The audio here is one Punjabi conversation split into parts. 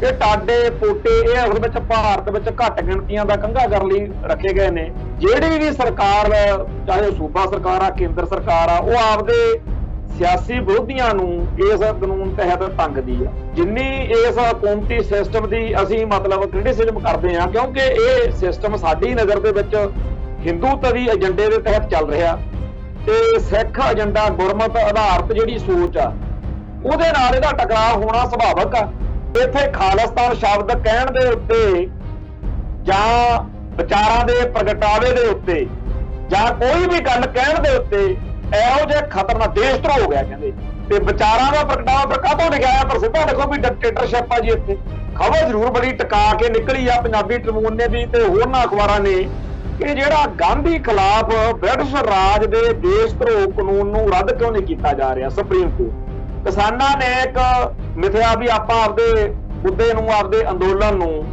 ਇਹ ਟਾਡੇ ਪੋਟੇ ਇਹ ਅਸਲ ਵਿੱਚ ਭਾਰਤ ਵਿੱਚ ਘੱਟ ਗਿਣਤੀਆਂ ਦਾ ਕੰਘਾ ਕਰਨ ਲਈ ਰੱਖੇ ਗਏ ਨੇ। ਜਿਹੜੀ ਵੀ ਸਰਕਾਰ, ਚਾਹੇ ਸੂਬਾ ਸਰਕਾਰ ਆ, ਕੇਂਦਰ ਸਰਕਾਰ ਆ, ਉਹ ਆਪਦੇ ਸਿਆਸੀ ਵਿਰੋਧੀਆਂ ਨੂੰ ਇਸ ਕਾਨੂੰਨ ਤਹਿਤ ਤੰਗਦੀ ਆ। ਜਿੰਨੀ ਇਸ ਹਕੂਮਤੀ ਸਿਸਟਮ ਦੀ ਅਸੀਂ ਮਤਲਬ ਕ੍ਰਿਟਿਸਿਜ਼ਮ ਕਰਦੇ ਆ, ਕਿਉਂਕਿ ਇਹ ਸਿਸਟਮ ਸਾਡੀ ਨਜ਼ਰ ਦੇ ਵਿੱਚ ਹਿੰਦੂਤਵੀ ਏਜੰਡੇ ਦੇ ਤਹਿਤ ਚੱਲ ਰਿਹਾ ਤੇ ਸਿੱਖ ਏਜੰਡਾ, ਗੁਰਮਤ ਆਧਾਰਿਤ ਜਿਹੜੀ ਸੋਚ ਆ, ਉਹਦੇ ਨਾਲ ਇਹਦਾ ਟਕਰਾਅ ਹੋਣਾ ਸੁਭਾਵਿਕ ਆ। ਇੱਥੇ ਖਾਲਿਸਤਾਨ ਸ਼ਬਦ ਕਹਿਣ ਦੇ ਉੱਤੇ ਜਾਂ ਵਿਚਾਰਾਂ ਦੇ ਪ੍ਰਗਟਾਵੇ ਦੇ ਉੱਤੇ ਜਾਂ ਕੋਈ ਵੀ ਗੱਲ ਕਹਿਣ ਦੇ ਉੱਤੇ ਇਹੋ ਜਿਹੇ ਖਤਰਨਾਕ ਦੇਸ਼ ਧਰੋਹ ਹੋ ਗਿਆ ਕਹਿੰਦੇ। ਤੇ ਵਿਚਾਰਾਂ ਦਾ ਪ੍ਰਗਟਾਵਾ ਫਿਰ ਕਾਹਤੋਂ ਲਿਖਿਆ ਆ? ਪਰ ਸਿੱਧਾ ਲਿਖੋ ਵੀ ਡਿਕਟੇਟਰਸ਼ਿਪ ਆ ਜੀ। ਇੱਥੇ ਖਬਰ ਜ਼ਰੂਰ ਬੜੀ ਟਿਕਾ ਕੇ ਨਿਕਲੀ ਆ ਪੰਜਾਬੀ ਟ੍ਰਿਬਿਊਨ ਨੇ ਵੀ ਤੇ ਹੋਰਨਾਂ ਅਖਬਾਰਾਂ ਨੇ ਕਿ ਜਿਹੜਾ ਗਾਂਧੀ ਖਿਲਾਫ ਬ੍ਰਿਟਿਸ਼ ਰਾਜ ਦੇ ਦੇਸ਼ ਧਰੋਹ ਕਾਨੂੰਨ ਨੂੰ ਰੱਦ ਕਿਉਂ ਨਹੀਂ ਕੀਤਾ ਜਾ ਰਿਹਾ। ਸੁਪਰੀਮ ਕੋਰਟ ਕਿਸਾਨਾਂ ਨੇ ਇੱਕ ਮਿਥਿਆ ਵੀ ਆਪਾਂ ਆਪਦੇ ਮੁੱਦੇ ਨੂੰ, ਆਪਦੇ ਅੰਦੋਲਨ ਨੂੰ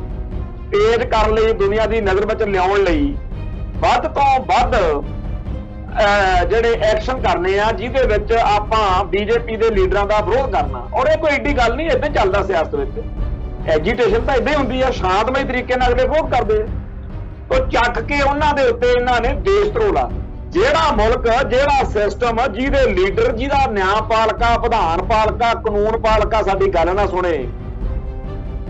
ਤੇਜ਼ ਕਰਨ ਲਈ, ਦੁਨੀਆ ਦੀ ਨਜ਼ਰ ਵਿੱਚ ਲਿਆਉਣ ਲਈ ਵੱਧ ਤੋਂ ਵੱਧ ਜਿਹੜੇ ਐਕਸ਼ਨ ਕਰਨੇ ਆ, ਜਿਹਦੇ ਵਿੱਚ ਆਪਾਂ ਬੀਜੇਪੀ ਦੇ ਲੀਡਰਾਂ ਦਾ ਵਿਰੋਧ ਕਰਨਾ। ਔਰ ਇਹ ਕੋਈ ਏਡੀ ਗੱਲ ਨਹੀਂ, ਏਦਾਂ ਚੱਲਦਾ ਸਿਆਸਤ ਵਿੱਚ। ਐਜੀਟੇਸ਼ਨ ਤਾਂ ਏਦਾਂ ਹੀ ਹੁੰਦੀ ਆ, ਸ਼ਾਂਤਮਈ ਤਰੀਕੇ ਨਾਲ ਅਗਲੇ ਵਿਰੋਧ ਕਰਦੇ ਆ। ਉਹ ਚੱਕ ਕੇ ਉਹਨਾਂ ਦੇ ਉੱਤੇ ਇਹਨਾਂ ਨੇ ਦੇਸ਼ ਧਰੋਹ ਲਾ। ਜਿਹੜਾ ਮੁਲਕ, ਜਿਹੜਾ ਸਿਸਟਮ, ਜਿਹਦੇ ਲੀਡਰ, ਜਿਹਦਾ ਨਿਆਂਪਾਲਿਕਾ, ਵਿਧਾਨ ਪਾਲਿਕਾ, ਕਾਨੂੰਨ ਪਾਲਿਕਾ ਸਾਡੀ ਗੱਲ ਨਾ ਸੁਣੇ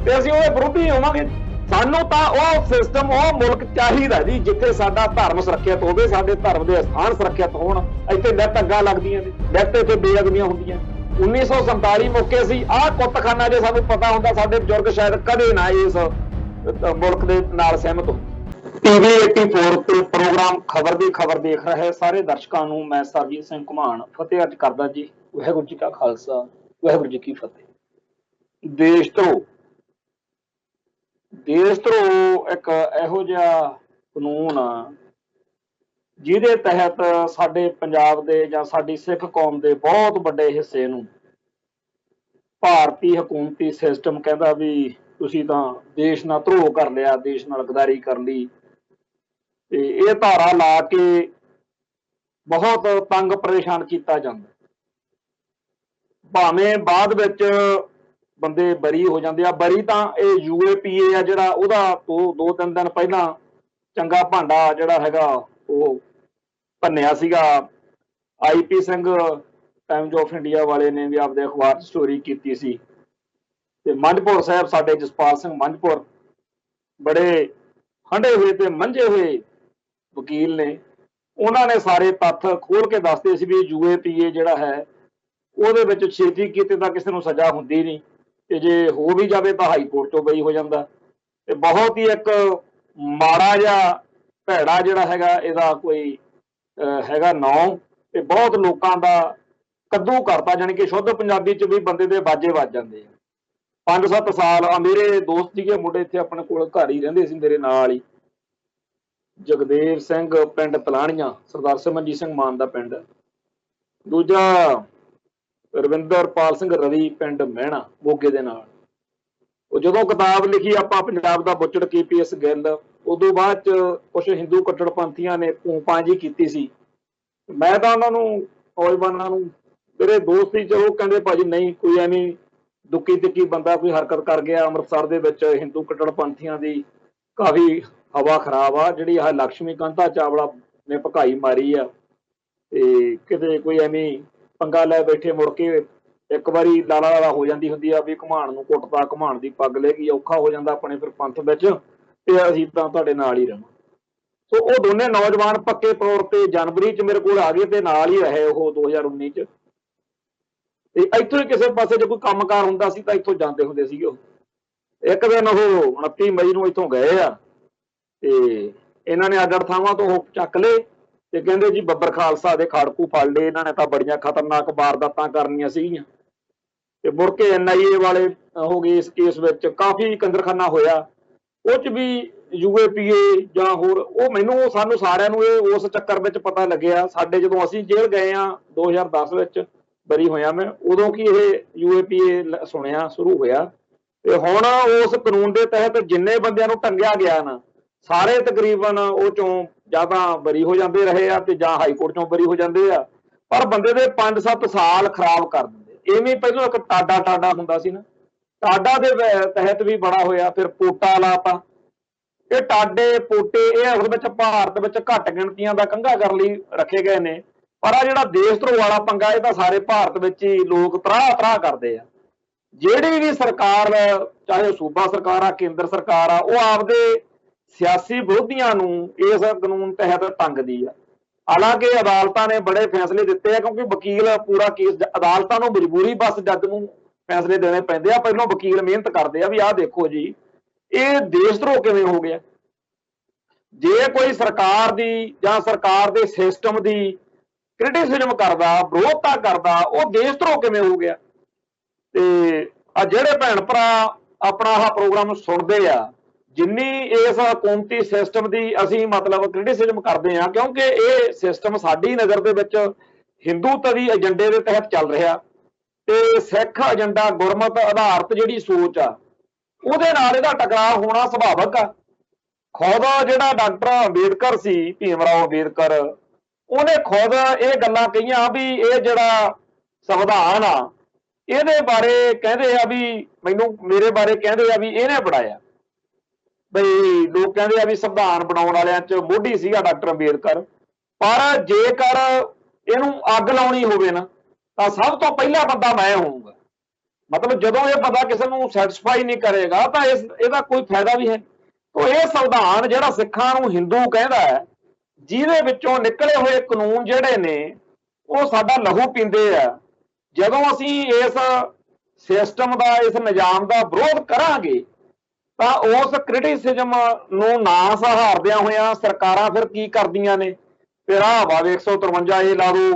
ਤੇ ਅਸੀਂ ਉਹਦੇ ਵਿਰੋਧੀ ਹੋਵਾਂਗੇ। ਸਾਨੂੰ ਤਾਂ ਉਹ ਸਿਸਟਮ, ਉਹ ਮੁਲਕ ਚਾਹੀਦਾ ਜੀ ਜਿੱਥੇ ਸਾਡਾ ਧਰਮ ਸੁਰੱਖਿਅਤ ਹੋਵੇ, ਸਾਡੇ ਧਰਮ ਦੇ ਸਥਾਨ ਸੁਰੱਖਿਅਤ ਹੋਣ। ਇੱਥੇ ਨਿੱਤ ਅੱਗਾਂ ਲੱਗਦੀਆਂ ਨੇ, ਨਿੱਤ ਇੱਥੇ ਬੇਅਦਬੀਆਂ ਹੁੰਦੀਆਂ। 1947 ਮੌਕੇ ਸੀ ਆਹ ਕੁੱਤਖਾਨਾ, ਜੇ ਸਾਨੂੰ ਪਤਾ ਹੁੰਦਾ ਸਾਡੇ ਬਜ਼ੁਰਗ ਸ਼ਾਇਦ ਕਦੇ ਨਾ ਇਸ ਮੁਲਕ ਦੇ ਨਾਲ ਸਹਿਮਤ ਹੋ। TV 84 ਤੇ ਪ੍ਰੋਗਰਾਮ ਖਬਰ ਦੀ ਖਬਰ ਦੇਖ ਰਹੇ ਸਾਰੇ ਦਰਸ਼ਕਾਂ ਨੂੰ ਮੈਂ ਸਰਜੀਤ ਸਿੰਘ ਘੁਮਾਣ ਫਤਿਹ ਅਰਜ਼ ਕਰਦਾ ਜੀ। ਵਾਹਿਗੁਰੂ ਜੀ ਕਾ ਖਾਲਸਾ, ਵਾਹਿਗੁਰੂ ਜੀ ਕੀ ਫਤਿਹ। ਦੇਸ਼ ਧਰੋਹ, ਦੇਸ਼ ਧਰੋਹ ਇੱਕ ਇਹੋ ਜਿਹਾ ਕਾਨੂੰਨ ਆ ਜਿਹਦੇ ਤਹਿਤ ਸਾਡੇ ਪੰਜਾਬ ਦੇ ਜਾਂ ਸਾਡੀ ਸਿੱਖ ਕੌਮ ਦੇ ਬਹੁਤ ਵੱਡੇ ਹਿੱਸੇ ਨੂੰ ਭਾਰਤੀ ਹਕੂਮਤੀ ਸਿਸਟਮ ਕਹਿੰਦਾ ਵੀ ਤੁਸੀਂ ਤਾਂ ਦੇਸ਼ ਨਾਲ ਧਰੋਹ ਕਰ ਲਿਆ, ਦੇਸ਼ ਨਾਲ ਗਦਾਰੀ ਕਰ ਲਈ। ਤੇ ਇਹ ਧਾਰਾ ਲਾ ਕੇ ਬਹੁਤ ਤੰਗ ਪਰੇਸ਼ਾਨ ਕੀਤਾ ਜਾਂਦਾ। ਭਾਵੇਂ ਬਾਅਦ ਵਿੱਚ ਬੰਦੇ ਬਰੀ ਹੋ ਜਾਂਦੇ ਆ। ਬਰੀ ਤਾਂ ਇਹ UAPA ਆ ਜਿਹੜਾ, ਉਹਦਾ 2-3 ਦਿਨ ਪਹਿਲਾਂ ਚੰਗਾ ਭਾਂਡਾ ਜਿਹੜਾ ਹੈਗਾ ਉਹ ਭੰਨਿਆ ਸੀਗਾ। IP Singh Times of India ਵਾਲੇ ਨੇ ਵੀ ਆਪਦੇ ਅਖਬਾਰ 'ਚ ਸਟੋਰੀ ਕੀਤੀ ਸੀ। ਤੇ ਮੰਝਪੁਰ ਸਾਹਿਬ, ਸਾਡੇ ਜਸਪਾਲ ਸਿੰਘ ਮੰਝਪੁਰ ਬੜੇ ਹੰਢੇ ਹੋਏ ਤੇ ਮੰਝੇ ਹੋਏ ਵਕੀਲ ਨੇ, ਉਹਨਾਂ ਨੇ ਸਾਰੇ ਤੱਥ ਖੋਲ ਕੇ ਦੱਸਦੇ ਸੀ ਵੀ UAPA ਜਿਹੜਾ ਹੈ ਉਹਦੇ ਵਿੱਚ ਛੇਤੀ ਕੀਤੇ ਤਾਂ ਕਿਸੇ ਨੂੰ ਸਜ਼ਾ ਹੁੰਦੀ ਨਹੀਂ, ਤੇ ਜੇ ਹੋ ਵੀ ਜਾਵੇ ਤਾਂ ਹਾਈ ਕੋਰਟ ਚੋਂ ਬਰੀ ਹੋ ਜਾਂਦਾ। ਤੇ ਬਹੁਤ ਹੀ ਇੱਕ ਮਾੜਾ ਜਿਹਾ ਭੈੜਾ ਜਿਹੜਾ ਹੈਗਾ ਇਹਦਾ ਕੋਈ ਹੈਗਾ ਨਾਂ, ਤੇ ਬਹੁਤ ਲੋਕਾਂ ਦਾ ਕੱਦੂ ਕਰਤਾ। ਜਾਣੀ ਕਿ ਸ਼ੁੱਧ ਪੰਜਾਬੀ 'ਚ ਵੀ ਬੰਦੇ ਦੇ ਬਾਜੇ ਵੱਜ ਜਾਂਦੇ ਆ। 5-7 ਸਾਲ ਮੇਰੇ ਦੋਸਤ ਸੀਗੇ ਮੁੰਡੇ, ਇੱਥੇ ਆਪਣੇ ਕੋਲ ਘਰ ਹੀ ਰਹਿੰਦੇ ਸੀ ਮੇਰੇ ਨਾਲ ਹੀ, ਜਗਦੇਵ ਸਿੰਘ ਪਿੰਡ ਤਲਾਣੀਆਂ, ਸਰਦਾਰ ਸਿਮਰਨਜੀਤ ਸਿੰਘ ਮਾਨ ਦਾ ਪਿੰਡ। ਦੂਜਾ ਰਵਿੰਦਰਪਾਲ ਸਿੰਘ ਰਵੀ ਪਿੰਡ ਮਹਿਣਾ ਮੋਗੇ ਦੇ ਨਾਲ। ਉਹ ਜਦੋਂ ਕਿਤਾਬ ਲਿਖੀ ਆਪਾਂ ਪੰਜਾਬ ਦਾ ਬੁੱਚੜ KPS ਗਿੱਲ, ਉਦੋਂ ਬਾਅਦ ਚ ਕੁਛ ਹਿੰਦੂ ਕੱਟੜਪੰਥੀਆਂ ਨੇ ਪੂੰਪਾਂ ਕੀਤੀ ਸੀ। ਮੈਂ ਤਾਂ ਉਹਨਾਂ ਨੂੰ, ਨੌਜਵਾਨਾਂ ਨੂੰ, ਮੇਰੇ ਦੋਸਤ ਸੀ, ਉਹ ਕਹਿੰਦੇ ਭਾਜੀ ਨਹੀਂ, ਕੋਈ ਐਵੇਂ ਦੁੱਕੀ ਤਿੱਕੀ ਬੰਦਾ ਕੋਈ ਹਰਕਤ ਕਰ ਗਿਆ। ਅੰਮ੍ਰਿਤਸਰ ਦੇ ਵਿੱਚ ਹਿੰਦੂ ਕੱਟੜਪੰਥੀਆਂ ਦੀ ਕਾਫੀ ਹਵਾ ਖਰਾਬ ਆ। ਜਿਹੜੀ ਆਹ ਲਕਸ਼ਮੀ ਕਾਂਤਾ ਚਾਵਲਾ ਨੇ ਭਕਾਈ ਮਾਰੀ ਆ, ਤੇ ਕਿਤੇ ਕੋਈ ਐਵੇਂ ਪੰਗਾ ਲੈ ਬੈਠੇ, ਮੁੜ ਕੇ ਇੱਕ ਵਾਰੀ ਲਾਲਾ ਹੋ ਜਾਂਦੀ ਹੁੰਦੀ ਆ ਵੀ ਘੁਮਾਣ ਨੂੰ ਕੁੱਟਦਾ, ਘੁਮਾਣ ਦੀ ਪੱਗ ਲੈ ਗਈ, ਔਖਾ ਹੋ ਜਾਂਦਾ ਆਪਣੇ ਫਿਰ ਪੰਥ ਵਿੱਚ, ਤੇ ਅਸੀਂ ਤਾਂ ਤੁਹਾਡੇ ਨਾਲ ਹੀ ਰਹਿਣਾ। ਸੋ ਉਹ ਦੋਨੇ ਨੌਜਵਾਨ ਪੱਕੇ ਤੌਰ ਤੇ ਜਨਵਰੀ 'ਚ ਮੇਰੇ ਕੋਲ ਆ ਗਏ ਤੇ ਨਾਲ ਹੀ ਰਹੇ ਉਹ 2019 'ਚ। ਤੇ ਇੱਥੋਂ ਹੀ ਕਿਸੇ ਪਾਸੇ ਜੇ ਕੋਈ ਕੰਮਕਾਰ ਹੁੰਦਾ ਸੀ ਤਾਂ ਇੱਥੋਂ ਜਾਂਦੇ ਹੁੰਦੇ ਸੀਗੇ। ਉਹ ਇੱਕ ਦਿਨ ਉਹ 29 ਮਈ ਨੂੰ ਇੱਥੋਂ ਗਏ ਆ, ਤੇ ਇਹਨਾਂ ਨੇ ਅੱਡ ਥਾਵਾਂ ਤੋਂ ਉਹ ਚੱਕ ਲਏ ਤੇ ਕਹਿੰਦੇ ਜੀ ਬੱਬਰ ਖਾਲਸਾ ਦੇ ਖਾੜਕੂ ਫੜ ਲਏ, ਇਹਨਾਂ ਨੇ ਤਾਂ ਬੜੀਆਂ ਖਤਰਨਾਕ ਵਾਰਦਾਤਾਂ ਕਰਨੀਆਂ ਸੀਗੀਆਂ। ਤੇ ਮੁੜ ਕੇ NIA ਵਾਲੇ ਹੋ ਗਏ ਇਸ ਕੇਸ ਵਿੱਚ, ਕਾਫੀ ਕੰਜਰਖਾਨਾ ਹੋਇਆ। ਉਹ 'ਚ ਵੀ UAPA ਜਾਂ ਹੋਰ, ਉਹ ਮੈਨੂੰ, ਸਾਨੂੰ ਸਾਰਿਆਂ ਨੂੰ ਇਹ ਉਸ ਚੱਕਰ ਵਿੱਚ ਪਤਾ ਲੱਗਿਆ। ਸਾਡੇ ਜਦੋਂ ਅਸੀਂ ਜੇਲ੍ਹ ਗਏ ਆ 2010 ਵਿੱਚ ਬਰੀ ਹੋਇਆ ਮੈਂ, ਉਦੋਂ ਕੀ ਇਹ UAPA ਸੁਣਿਆ ਸ਼ੁਰੂ ਹੋਇਆ। ਤੇ ਹੁਣ ਉਸ ਕਾਨੂੰਨ ਦੇ ਤਹਿਤ ਜਿੰਨੇ ਬੰਦਿਆਂ ਨੂੰ ਟੰਗਿਆ ਗਿਆ ਨਾ, ਸਾਰੇ ਤਕਰੀਬਨ ਉਹ ਚੋਂ ਜਾਂ ਤਾਂ ਬਰੀ ਹੋ ਜਾਂਦੇ ਰਹੇ ਆ ਤੇ ਜਾਂ ਹਾਈ ਕੋਰਟ ਚੋਂ ਬਰੀ ਹੋ ਜਾਂਦੇ ਆ। ਪਰ ਬੰਦੇ ਦੇ 5-7 ਸਾਲ ਖਰਾਬ ਕਰ ਦਿੰਦੇ। ਇਵੇਂ ਪਹਿਲਾਂ ਇੱਕ ਟਾਡਾ ਹੁੰਦਾ ਸੀ ਨਾ, टाडा के तहत भी बड़ा होया, फिर पोटा लाता। ये टाडे पोटे ये असल में भारत में घट गिणतियां का कंघा करने लई रखे गए ने, पर आ जिहड़ा देश धरोह वाला पंगा ये सारे भारत में ही लोग तराह तराह करते हैं। ਜਿਹੜੀ भी सरकार, चाहे सूबा सरकार आ केंद्र सरकार आ, वो आपदे सियासी विरोधियों नूं इस कानून तहत तंगदी आ। हालांकि अदालतां ने बड़े फैसले दिते हैं, क्योंकि वकील पूरा केस अदालतां नूं मजबूरी बस जज नूं फैसले देने पैंदे आ। पहलों वकील मेहनत करते हैं भी आह देखो जी ये देशद्रोह किवें हो गया। जे कोई सरकार दी जां सरकार दे सिस्टम दी क्रिटिसिज्म करदा, विरोधता करदा, वो देशद्रोह किवें हो गया। ते आ जिहड़े भैण भरा अपना आह प्रोग्राम सुनते आ, जिन्नी इस हुकूमती सिस्टम की असीं मतलब क्रिटिसिज्म करते हैं, क्योंकि ये सिस्टम साडी नज़र दे विच हिंदूत्वी एजेंडे के तहत चल रहा ते सिख एजेंडा गुरमत आधारित जिहड़ी सोच आ उहदे नाल इहदा टकराव होना सुभाविक आ। खुद जिहड़ा डॉक्टर अंबेडकर सी, भीम राव अंबेडकर, उहने खुद ये गल्लां कहीआं भी ये जिहड़ा संविधान आ ਇਹਦੇ ਬਾਰੇ ਕਹਿੰਦੇ ਆ ਵੀ ਮੈਨੂੰ ਮੇਰੇ ਬਾਰੇ ਕਹਿੰਦੇ ਆ ਵੀ ਇਹਨੇ ਬਣਾਇਆ। ਬਈ ਲੋਕ ਕਹਿੰਦੇ ਆ ਵੀ ਸੰਵਿਧਾਨ ਬਣਾਉਣ ਵਾਲਿਆਂ 'ਚ ਮੋਢੀ ਸੀਗਾ ਡਾਕਟਰ ਅੰਬੇਡਕਰ, ਪਰ ਜੇਕਰ ਇਹਨੂੰ ਅੱਗ ਲਾਉਣੀ ਹੋਵੇ ਨਾ ਤਾਂ ਸਭ ਤੋਂ ਪਹਿਲਾ ਬੰਦਾ ਮੈਂ ਹੋਊਂਗਾ। ਮਤਲਬ ਜਦੋਂ ਇਹ ਬੰਦਾ ਕਿਸੇ ਨੂੰ ਸੈਟੀਸਫਾਈ ਨਹੀਂ ਕਰੇਗਾ ਤਾਂ ਇਹਦਾ ਕੋਈ ਫਾਇਦਾ ਵੀ ਹੈ। ਤਾਂ ਇਹ ਸੰਵਿਧਾਨ ਜਿਹੜਾ ਸਿੱਖਾਂ ਨੂੰ ਹਿੰਦੂ ਕਹਿੰਦਾ ਹੈ, ਜਿਹਦੇ ਵਿੱਚੋਂ ਨਿਕਲੇ ਹੋਏ ਕਾਨੂੰਨ ਜਿਹੜੇ ਨੇ ਉਹ ਸਾਡਾ ਲਹੂ ਪੀਂਦੇ ਆ। ਜਦੋਂ ਅਸੀਂ इस सिस्टम का इस निजाम का विरोध करांगे तो उस क्रिटिसिज्म नूं ना सहारदियां होइयां सरकारां फिर की करदियां ने, फिर हवा 153 ये ला दो,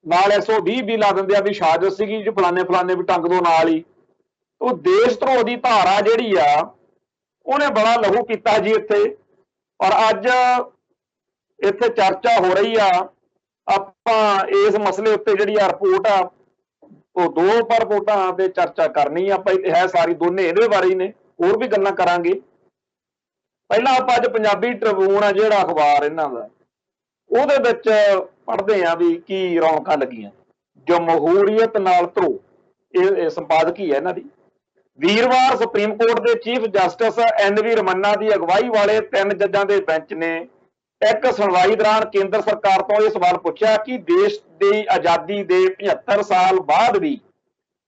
नाल 120 भी ला दिंदे आ भी साजिश सीगी जी फलाने फलाने भी टंग दो नाल ही। तो देशद्रोह की धारा जिहड़ी आ उहने बड़ा लहू पीता जी इत्थे। और अज इत्थे चर्चा हो रही आ, आपां इस मसले उत्ते जिहड़ी रिपोर्ट आ तो दो पर रिपोर्टां ते चर्चा करनी है, सारी दोने इहदे बारे ने, होर भी गल्लां करांगे। पहला आपां अज पंजाबी ट्रिब्यून आ जिहड़ा अखबार इन्हां दा, ਉਹਦੇ ਵਿੱਚ ਪੜ੍ਹਦੇ ਆ ਵੀ ਕੀ ਰੌਣਕਾਂ ਲੱਗੀਆਂ। ਜਮਹੂਰੀਅਤ ਨਾਲ ਧਰੋ, ਇਹ ਸੰਪਾਦਕੀ ਹੈ ਇਹਨਾਂ ਦੀ। ਵੀਰਵਾਰ ਸੁਪਰੀਮ ਕੋਰਟ ਦੇ ਚੀਫ ਜਸਟਿਸ NV ਰਮन्ना ਦੀ ਅਗਵਾਈ ਵਾਲੇ 3 ਜੱਜਾਂ ਦੇ ਬੈਂਚ ਨੇ ਇੱਕ ਸੁਣਵਾਈ ਦੌਰਾਨ ਕੇਂਦਰ ਸਰਕਾਰ ਤੋਂ ਇਹ ਸਵਾਲ ਪੁੱਛਿਆ ਕਿ ਦੇਸ਼ ਦੀ ਆਜ਼ਾਦੀ ਦੇ 75 ਸਾਲ ਬਾਅਦ ਵੀ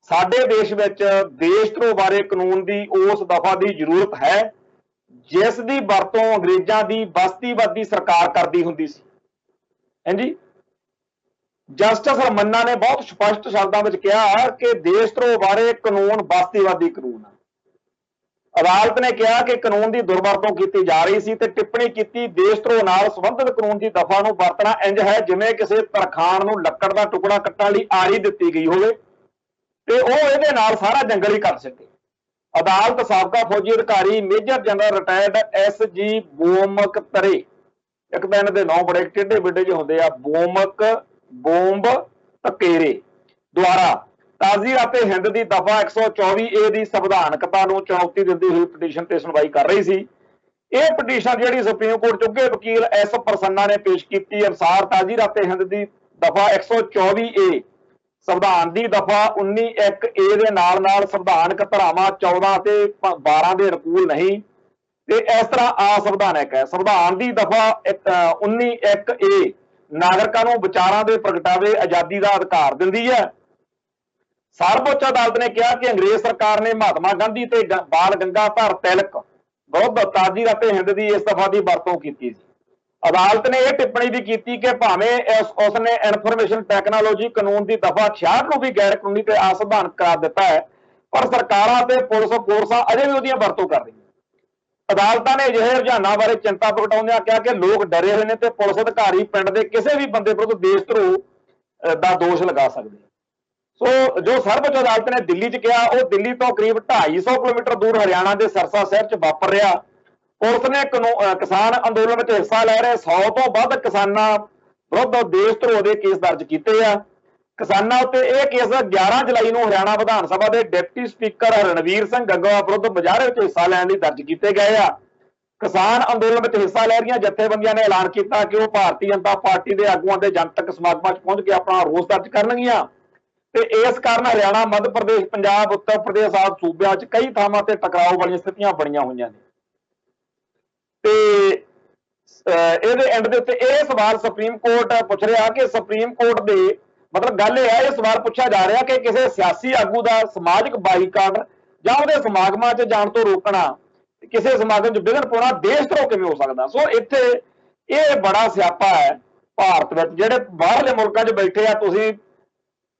ਸਾਡੇ ਦੇਸ਼ ਵਿੱਚ ਦੇਸ਼ਧਰੋਹ ਬਾਰੇ ਕਾਨੂੰਨ ਦੀ ਉਸ ਦਫਾ ਦੀ ਜ਼ਰੂਰਤ ਹੈ ਜਿਸ ਦੀ ਵਰਤੋਂ ਅੰਗਰੇਜ਼ਾਂ ਦੀ ਬਸਤੀਵਾਦੀ ਸਰਕਾਰ ਕਰਦੀ ਹੁੰਦੀ ਸੀ। ਹਾਂਜੀ, ਜਸਟਿਸ ਰਮन्ना ਨੇ ਬਹੁਤ ਸਪਸ਼ਟ ਸ਼ਬਦਾਂ ਵਿੱਚ ਕਿਹਾ ਕਿ ਦੇਸ਼ਧਰੋਹ ਬਾਰੇ ਕਾਨੂੰਨ ਬਸਤੀਵਾਦੀ ਕਾਨੂੰਨ ਹੈ। अदालत ने कहा कि कानून की दुरवरतों की जा रही सी ते टिप्पणी की देशद्रोह नाल संबंधित कानून की दफा नूं वरतना इंज है जिवें किसी तरखान नूं लक्कड़ दा टुकड़ा कट्टण लई आरी दित्ती गई होवे ते ओह इहदे नाल सारा जंगल ही कर सके। अदालत साबका फौजी अधिकारी मेजर जनरल रिटायर्ड SG बोमकतरे, एक तो इन्हां दे नाम बड़े टेढ़े बिड्डे जिहे हुंदे आ, बोम्ब तकेरे द्वारा ताज़ी राते हिंद की दफा 124A की संविधानकता चुनौती दिंदी हुई पटीशन ते सुनवाई कर रही सी। यह पटीशन जिहड़ी सुप्रीम कोर्ट चुके वकील S प्रसन्ना ने पेश की अनुसार ताज़ी राते हिंद की दफा 124A संविधान की दफा 19(1)A दे नाल संविधानक धारावां 14 ते 12 के अनुकूल नहीं ते इस तरह असंविधानिक है। संविधान की दफा 19(1)A नागरिकां नूं विचारां दे प्रगटावे आज़ादी का अधिकार दिंदी है। सर्वोच्च अदालत ने कहा कि अंग्रेज सरकार ने महात्मा गांधी ते बाल गंगाधर तिलक विरुद्ध ताज़ी राते हिंद की इस दफा की वरतों की थी। अदालत ने यह टिप्पणी भी की कि भावें उसने इनफॉर्मेशन टैक्नोलॉजी कानून की दफा 66 को भी गैर कानूनी ते असंवैधानिक करार दिता है, पर सरकारां ते पुलिस फोर्सां अजे भी उहदियां वरतों कर रही। अदालतां ने अजिहे रुझानां बारे चिंता प्रगटाउंदिआं कहा कि लोग डरे हुए ने ते पुलिस अधिकारी पिंड दे किसी भी बंदे विरुद्ध देशद्रोह दा दोष लगा सकदे। सो जो सर्वोच्च अदालत ने दिल्ली च कहा वो दिल्ली तो करीब 250 किलोमीटर दूर हरियाणा के सरसा शहर च वापर रहा। पुलिस ने किसान अंदोलन में हिस्सा ले रहे 100 तो वध किसानां विरुद्ध देशद्रोह के केस दर्ज किए हैं। किसानां उत्ते यह केस 11 जुलाई को हरियाणा विधान सभा के डिप्टी स्पीकर रणवीर सिंह गंगवा विरुद्ध मुजाहरे में हिस्सा लैण लई दर्ज किए गए हैं। किसान अंदोलन में हिस्सा ले रही जथेबंदियां ने ऐलान किया कि वह भारतीय जनता पार्टी के आगुआं के जनतक समागमां पहुंच के अपना रोस दर्ज करनगियां। ਤੇ ਇਸ ਕਾਰਨ ਹਰਿਆਣਾ, ਮੱਧ ਪ੍ਰਦੇਸ਼, ਪੰਜਾਬ, ਉੱਤਰ ਪ੍ਰਦੇਸ਼ ਆਦਿ ਸੂਬਿਆਂ 'ਚ ਕਈ ਥਾਵਾਂ ਤੇ ਟਕਰਾਓ ਵਾਲੀਆਂ ਸਥਿਤੀਆਂ ਬਣੀਆਂ ਹੋਈਆਂ ਨੇ। ਤੇ ਇਹਦੇ ਐਂਡ ਦੇ ਉੱਤੇ ਇਹ ਸਵਾਲ ਸੁਪਰੀਮ ਕੋਰਟ ਪੁੱਛ ਰਿਹਾ ਕਿ ਸੁਪਰੀਮ ਕੋਰਟ ਦੇ ਮਤਲਬ ਗੱਲ ਇਹ ਹੈ, ਇਹ ਸਵਾਲ ਪੁੱਛਿਆ ਜਾ ਰਿਹਾ ਕਿ ਕਿਸੇ ਸਿਆਸੀ ਆਗੂ ਦਾ ਸਮਾਜਿਕ ਬਾਈਕਾਟ ਜਾਂ ਉਹਦੇ ਸਮਾਗਮਾਂ 'ਚ ਜਾਣ ਤੋਂ ਰੋਕਣਾ, ਕਿਸੇ ਸਮਾਗਮ 'ਚ ਵਿਘਨ ਪਾਉਣਾ ਦੇਸ਼ ਧਰੋਹ ਕਿਵੇਂ ਹੋ ਸਕਦਾ। ਸੋ ਇੱਥੇ ਇਹ ਬੜਾ ਸਿਆਪਾ ਹੈ ਭਾਰਤ ਵਿੱਚ। ਜਿਹੜੇ ਬਾਹਰਲੇ ਮੁਲਕਾਂ 'ਚ ਬੈਠੇ ਆ, ਤੁਸੀਂ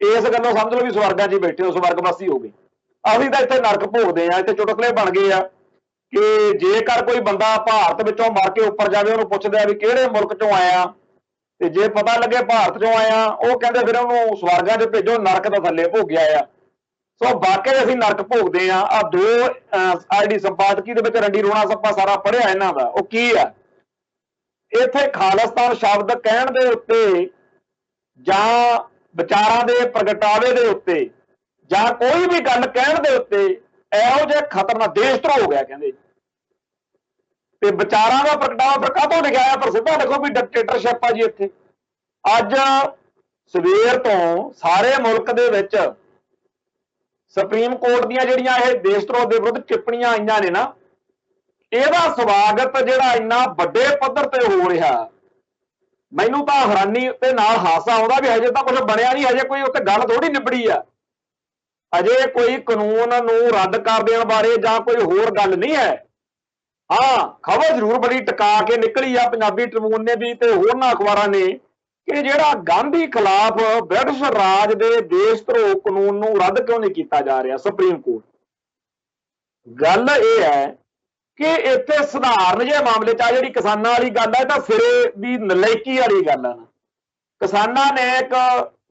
ਇਸ ਗੱਲੋਂ ਸਮਝ ਲਓ ਵੀ ਸਵਰਗਾਂ 'ਚ ਹੀ ਬੈਠੇ ਹੋ, ਸਵਰਗਵਾਸੀ ਹੋ ਗਏ। ਅਸੀਂ ਤਾਂ ਇੱਥੇ ਨਰਕ ਭੋਗਦੇ ਆ। ਇੱਥੇ ਚੁਟਕਲੇ ਬਣ ਗਏ ਆ ਕਿ ਜੇਕਰ ਕੋਈ ਬੰਦਾ ਭਾਰਤ ਵਿੱਚੋਂ ਮਰ ਕੇ ਉੱਪਰ ਜਾਵੇ, ਉਹਨੂੰ ਪੁੱਛਦੇ ਆ ਵੀ ਕਿਹੜੇ ਮੁਲਕ 'ਚੋਂ ਆਇਆ, ਤੇ ਜੇ ਪਤਾ ਲੱਗੇ ਭਾਰਤ 'ਚੋਂ ਆਇਆ, ਉਹ ਕਹਿੰਦੇ ਫਿਰ ਉਹਨੂੰ ਸਵਰਗਾਂ 'ਚ ਭੇਜੋ, ਨਰਕ ਤਾਂ ਥੱਲੇ ਭੋਗਿਆ ਆ। ਸੋ ਵਾਕਈ ਅਸੀਂ ਨਰਕ ਭੋਗਦੇ ਆ। ਆ ਦੋ ਜਿਹੜੀ ਸੰਪਾਦਕੀ ਦੇ ਵਿੱਚ ਰੰਡੀ ਰੋਣਾ ਸੱਪਾ ਸਾਰਾ ਪੜ੍ਹਿਆ ਇਹਨਾਂ ਦਾ, ਉਹ ਕੀ ਆ, ਇੱਥੇ ਖਾਲਿਸਤਾਨ ਸ਼ਬਦ ਕਹਿਣ ਦੇ ਉੱਤੇ ਜਾਂ ਵਿਚਾਰਾਂ ਦੇ ਪ੍ਰਗਟਾਵੇ ਦੇ ਉੱਤੇ ਜਾਂ ਕੋਈ ਵੀ ਗੱਲ ਕਹਿਣ ਦੇ ਉੱਤੇ ਇਹੋ ਜਿਹੇ ਖਤਰਨਾਕ ਦੇਸ਼ ਧਰੋਹ ਹੋ ਗਿਆ ਕਹਿੰਦੇ। ਤੇ ਵਿਚਾਰਾਂ ਦਾ ਪ੍ਰਗਟਾਵਾ ਫਿਰ ਕਾਹਤੋਂ ਲਿਖਿਆ ਆ, ਪਰ ਸਿੱਧਾ ਲਿਖੋ ਵੀ ਡਿਕਟੇਟਰਸ਼ਿਪ ਆ ਜੀ ਇੱਥੇ। ਅੱਜ ਸਵੇਰ ਤੋਂ ਸਾਰੇ ਮੁਲਕ ਦੇ ਵਿੱਚ ਸੁਪਰੀਮ ਕੋਰਟ ਦੀਆਂ ਜਿਹੜੀਆਂ ਇਹ ਦੇਸ਼ ਧਰੋਹ ਦੇ ਵਿਰੁੱਧ ਟਿੱਪਣੀਆਂ ਆਈਆਂ ਨੇ ਨਾ, ਇਹਦਾ ਸਵਾਗਤ ਜਿਹੜਾ ਇੰਨਾ ਵੱਡੇ ਪੱਧਰ ਤੇ ਹੋ ਰਿਹਾ, ਮੈਨੂੰ ਤਾਂ ਹੈਰਾਨੀ ਤੇ ਨਾਲ ਹਾਸਾ ਆਉਂਦਾ ਵੀ ਹਜੇ ਤਾਂ ਕੁਝ ਬਣਿਆ ਨਹੀਂ, ਹਜੇ ਕੋਈ ਉੱਤੇ ਗੱਲ ਥੋੜੀ ਨਿਬੜੀ ਆ। ਅਜੇ ਕੋਈ ਕਾਨੂੰਨ ਨੂੰ ਰੱਦ ਕਰ ਦੇਣ ਬਾਰੇ ਜਾਂ ਕੋਈ ਹੋਰ ਗੱਲ ਨਹੀਂ ਹੈ। ਹਾਂ, ਖਬਰ ਜ਼ਰੂਰ ਬੜੀ ਟਿਕਾ ਕੇ ਨਿਕਲੀ ਆ ਪੰਜਾਬੀ ਟ੍ਰਿਬਿਊਨ ਨੇ ਵੀ ਤੇ ਹੋਰਨਾਂ ਅਖਬਾਰਾਂ ਨੇ ਕਿ ਜਿਹੜਾ ਗਾਂਧੀ ਖਿਲਾਫ ਬ੍ਰਿਟਿਸ਼ ਰਾਜ ਦੇ ਦੇਸ਼ ਧਰੋਹ ਕਾਨੂੰਨ ਨੂੰ ਰੱਦ ਕਿਉਂ ਨਹੀਂ ਕੀਤਾ ਜਾ ਰਿਹਾ ਸੁਪਰੀਮ ਕੋਰਟ। ਗੱਲ ਇਹ ਹੈ ਕਿ ਇੱਥੇ ਸਧਾਰਨ ਜਿਹੇ ਮਾਮਲੇ 'ਚ ਆ ਜਿਹੜੀ ਕਿਸਾਨਾਂ ਵਾਲੀ ਗੱਲ ਹੈ, ਤਾਂ ਸਿਰੇ ਦੀ ਨਲਾਇਕੀ ਵਾਲੀ ਗੱਲ ਹੈ। ਕਿਸਾਨਾਂ ਨੇ ਇੱਕ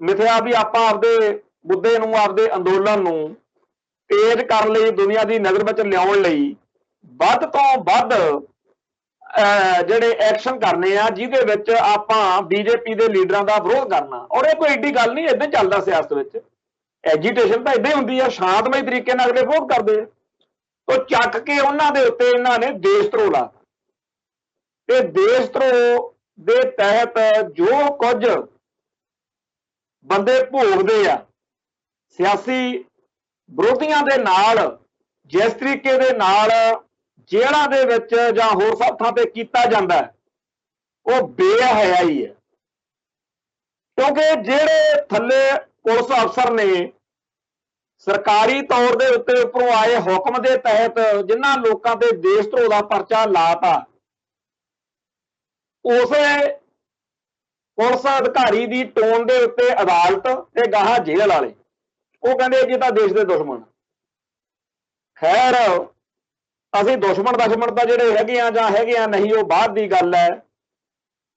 ਮਿਥਿਆ ਵੀ ਆਪਾਂ ਆਪਦੇ ਮੁੱਦੇ ਨੂੰ, ਆਪਦੇ ਅੰਦੋਲਨ ਨੂੰ ਤੇਜ਼ ਕਰਨ ਲਈ, ਦੁਨੀਆ ਦੀ ਨਜ਼ਰ ਵਿੱਚ ਲਿਆਉਣ ਲਈ ਵੱਧ ਤੋਂ ਵੱਧ ਜਿਹੜੇ ਐਕਸ਼ਨ ਕਰਨੇ ਆ, ਜਿਹਦੇ ਵਿੱਚ ਆਪਾਂ ਬੀਜੇਪੀ ਦੇ ਲੀਡਰਾਂ ਦਾ ਵਿਰੋਧ ਕਰਨਾ। ਔਰ ਇਹ ਕੋਈ ਏਡੀ ਗੱਲ ਨਹੀਂ, ਏਦਾਂ ਚੱਲਦਾ ਸਿਆਸਤ ਵਿੱਚ। ਐਜੀਟੇਸ਼ਨ ਤਾਂ ਏਦਾਂ ਹੀ ਹੁੰਦੀ ਆ, ਸ਼ਾਂਤਮਈ ਤਰੀਕੇ ਨਾਲ ਅਗਲੇ ਵਿਰੋਧ ਕਰਦੇ ਆ। ਤੋਂ ਚੱਕ ਕੇ ਉਹਨਾਂ ਦੇ ਉੱਤੇ ਇਹਨਾਂ ਨੇ ਦੇਸ਼ ਧਰੋਹ ਲਾ, ਤੇ ਦੇਸ਼ ਧਰੋਹ ਦੇ ਤਹਿਤ ਜੋ ਕੁਝ ਬੰਦੇ ਭੋਗਦੇ ਆ ਸਿਆਸੀ ਵਿਰੋਧੀਆਂ ਦੇ ਨਾਲ, ਜਿਸ ਤਰੀਕੇ ਦੇ ਨਾਲ ਜੇਲ੍ਹਾਂ ਦੇ ਵਿੱਚ ਜਾਂ ਹੋਰ ਸਭ ਥਾਂ ਤੇ ਕੀਤਾ ਜਾਂਦਾ, ਉਹ ਬੇਹਯਾਈ ਹੈ। ਕਿਉਂਕਿ ਜਿਹੜੇ ਥੱਲੇ ਪੁਲਿਸ ਅਫਸਰ ਨੇ ਸਰਕਾਰੀ ਤੌਰ ਦੇ ਉੱਤੇ ਉੱਪਰੋਂ ਆਏ ਹੁਕਮ ਦੇ ਤਹਿਤ ਜਿਨ੍ਹਾਂ ਲੋਕਾਂ ਤੇ ਦੇਸ਼ ਧਰੋਹ ਦਾ ਪਰਚਾ ਲਾਤਾ, ਉਸੇ ਪੁਲਿਸ ਅਧਿਕਾਰੀ ਦੀ ਟੋਨ ਦੇ ਉੱਤੇ ਅਦਾਲਤ ਤੇ ਗਾਹਾਂ ਜੇਲ੍ਹ ਵਾਲੇ ਉਹ ਕਹਿੰਦੇ ਜੀ ਤਾਂ ਦੇਸ਼ ਦੇ ਦੁਸ਼ਮਣ। ਖੈਰ, ਅਸੀਂ ਦੁਸ਼ਮਣ ਤਾਂ ਜਿਹੜੇ ਹੈਗੇ ਆ ਜਾਂ ਹੈਗੇ ਆ ਨਹੀਂ, ਉਹ ਬਾਅਦ ਦੀ ਗੱਲ ਹੈ।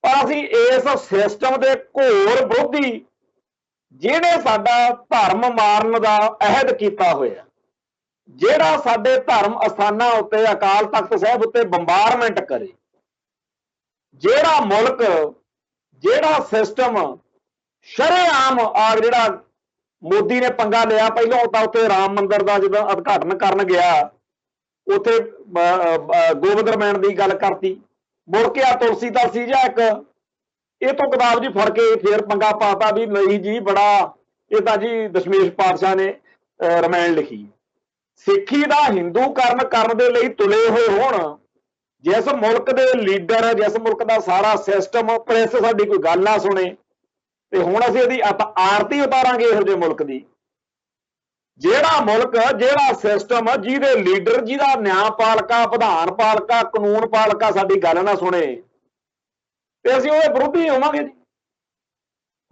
ਪਰ ਅਸੀਂ ਇਸ ਸਿਸਟਮ ਦੇ ਘੋਰ ਵਿਰੋਧੀ, ਜਿਹੜੇ ਸਾਡਾ ਧਰਮ ਮਾਰਨ ਦਾ ਅਹਿਦ ਕੀਤਾ ਹੋਇਆ, ਜਿਹੜਾ ਸਾਡੇ ਧਰਮ ਅਸਥਾਨਾਂ ਉੱਤੇ, ਅਕਾਲ ਤਖਤ ਸਾਹਿਬ ਉੱਤੇ ਬੰਬਾਰਮੈਂਟ ਕਰੇ, ਜਿਹੜਾ ਮੁਲਕ, ਜਿਹੜਾ ਸਿਸਟਮ ਸ਼ਰੇਆਮ ਆ, ਜਿਹੜਾ ਮੋਦੀ ਨੇ ਪੰਗਾ ਲਿਆ। ਪਹਿਲਾਂ ਤਾਂ ਉੱਥੇ ਰਾਮ ਮੰਦਿਰ ਦਾ ਜਦੋਂ ਉਦਘਾਟਨ ਕਰਨ ਗਿਆ, ਉੱਥੇ ਗੋਬਿੰਦ ਰਾਮਾਇਣ ਦੀ ਗੱਲ ਕਰਤੀ, ਮੁੜ ਕੇ ਆ ਤੁਲਸੀ ਤਲਸੀ ਜਾਂ ਇੱਕ ਇਹ ਤੋਂ ਕਿਤਾਬ ਜੀ ਫੜ ਕੇ ਫੇਰ ਪੰਗਾ ਪਾਤਾ ਵੀ ਨਹੀਂ ਜੀ, ਬੜਾ ਇਹ ਤਾਂ ਜੀ ਦਸ਼ਮੇਸ਼ ਪਾਤਸ਼ਾਹ ਨੇ ਰਾਮਾਇਣ ਲਿਖੀ। ਸਿੱਖੀ ਦਾ ਹਿੰਦੂਕਰਨ ਕਰਨ ਦੇ ਲਈ ਤੁਲੇ ਹੋਏ ਹੋਣ, ਜਿਸ ਮੁਲਕ ਦੇ ਲੀਡਰ, ਜਿਸ ਮੁਲਕ ਦਾ ਸਾਰਾ ਸਿਸਟਮ, ਪ੍ਰੈਸ ਸਾਡੀ ਕੋਈ ਗੱਲ ਨਾ ਸੁਣੇ, ਤੇ ਹੁਣ ਅਸੀਂ ਇਹਦੀ ਆਰਤੀ ਉਤਾਰਾਂਗੇ ਇਹੋ ਜਿਹੇ ਮੁਲਕ ਦੀ। ਜਿਹੜਾ ਮੁਲਕ, ਜਿਹੜਾ ਸਿਸਟਮ, ਜਿਹਦੇ ਲੀਡਰ, ਜਿਹਦਾ ਨਿਆਂਪਾਲਕਾ, ਵਿਧਾਨ ਪਾਲਕਾ, ਕਾਨੂੰਨ ਪਾਲਕਾ ਸਾਡੀ ਗੱਲ ਨਾ ਸੁਣੇ, ਤੇ ਅਸੀਂ ਉਹਦੇ ਵਿਰੋਧੀ ਹੋਵਾਂਗੇ ਜੀ।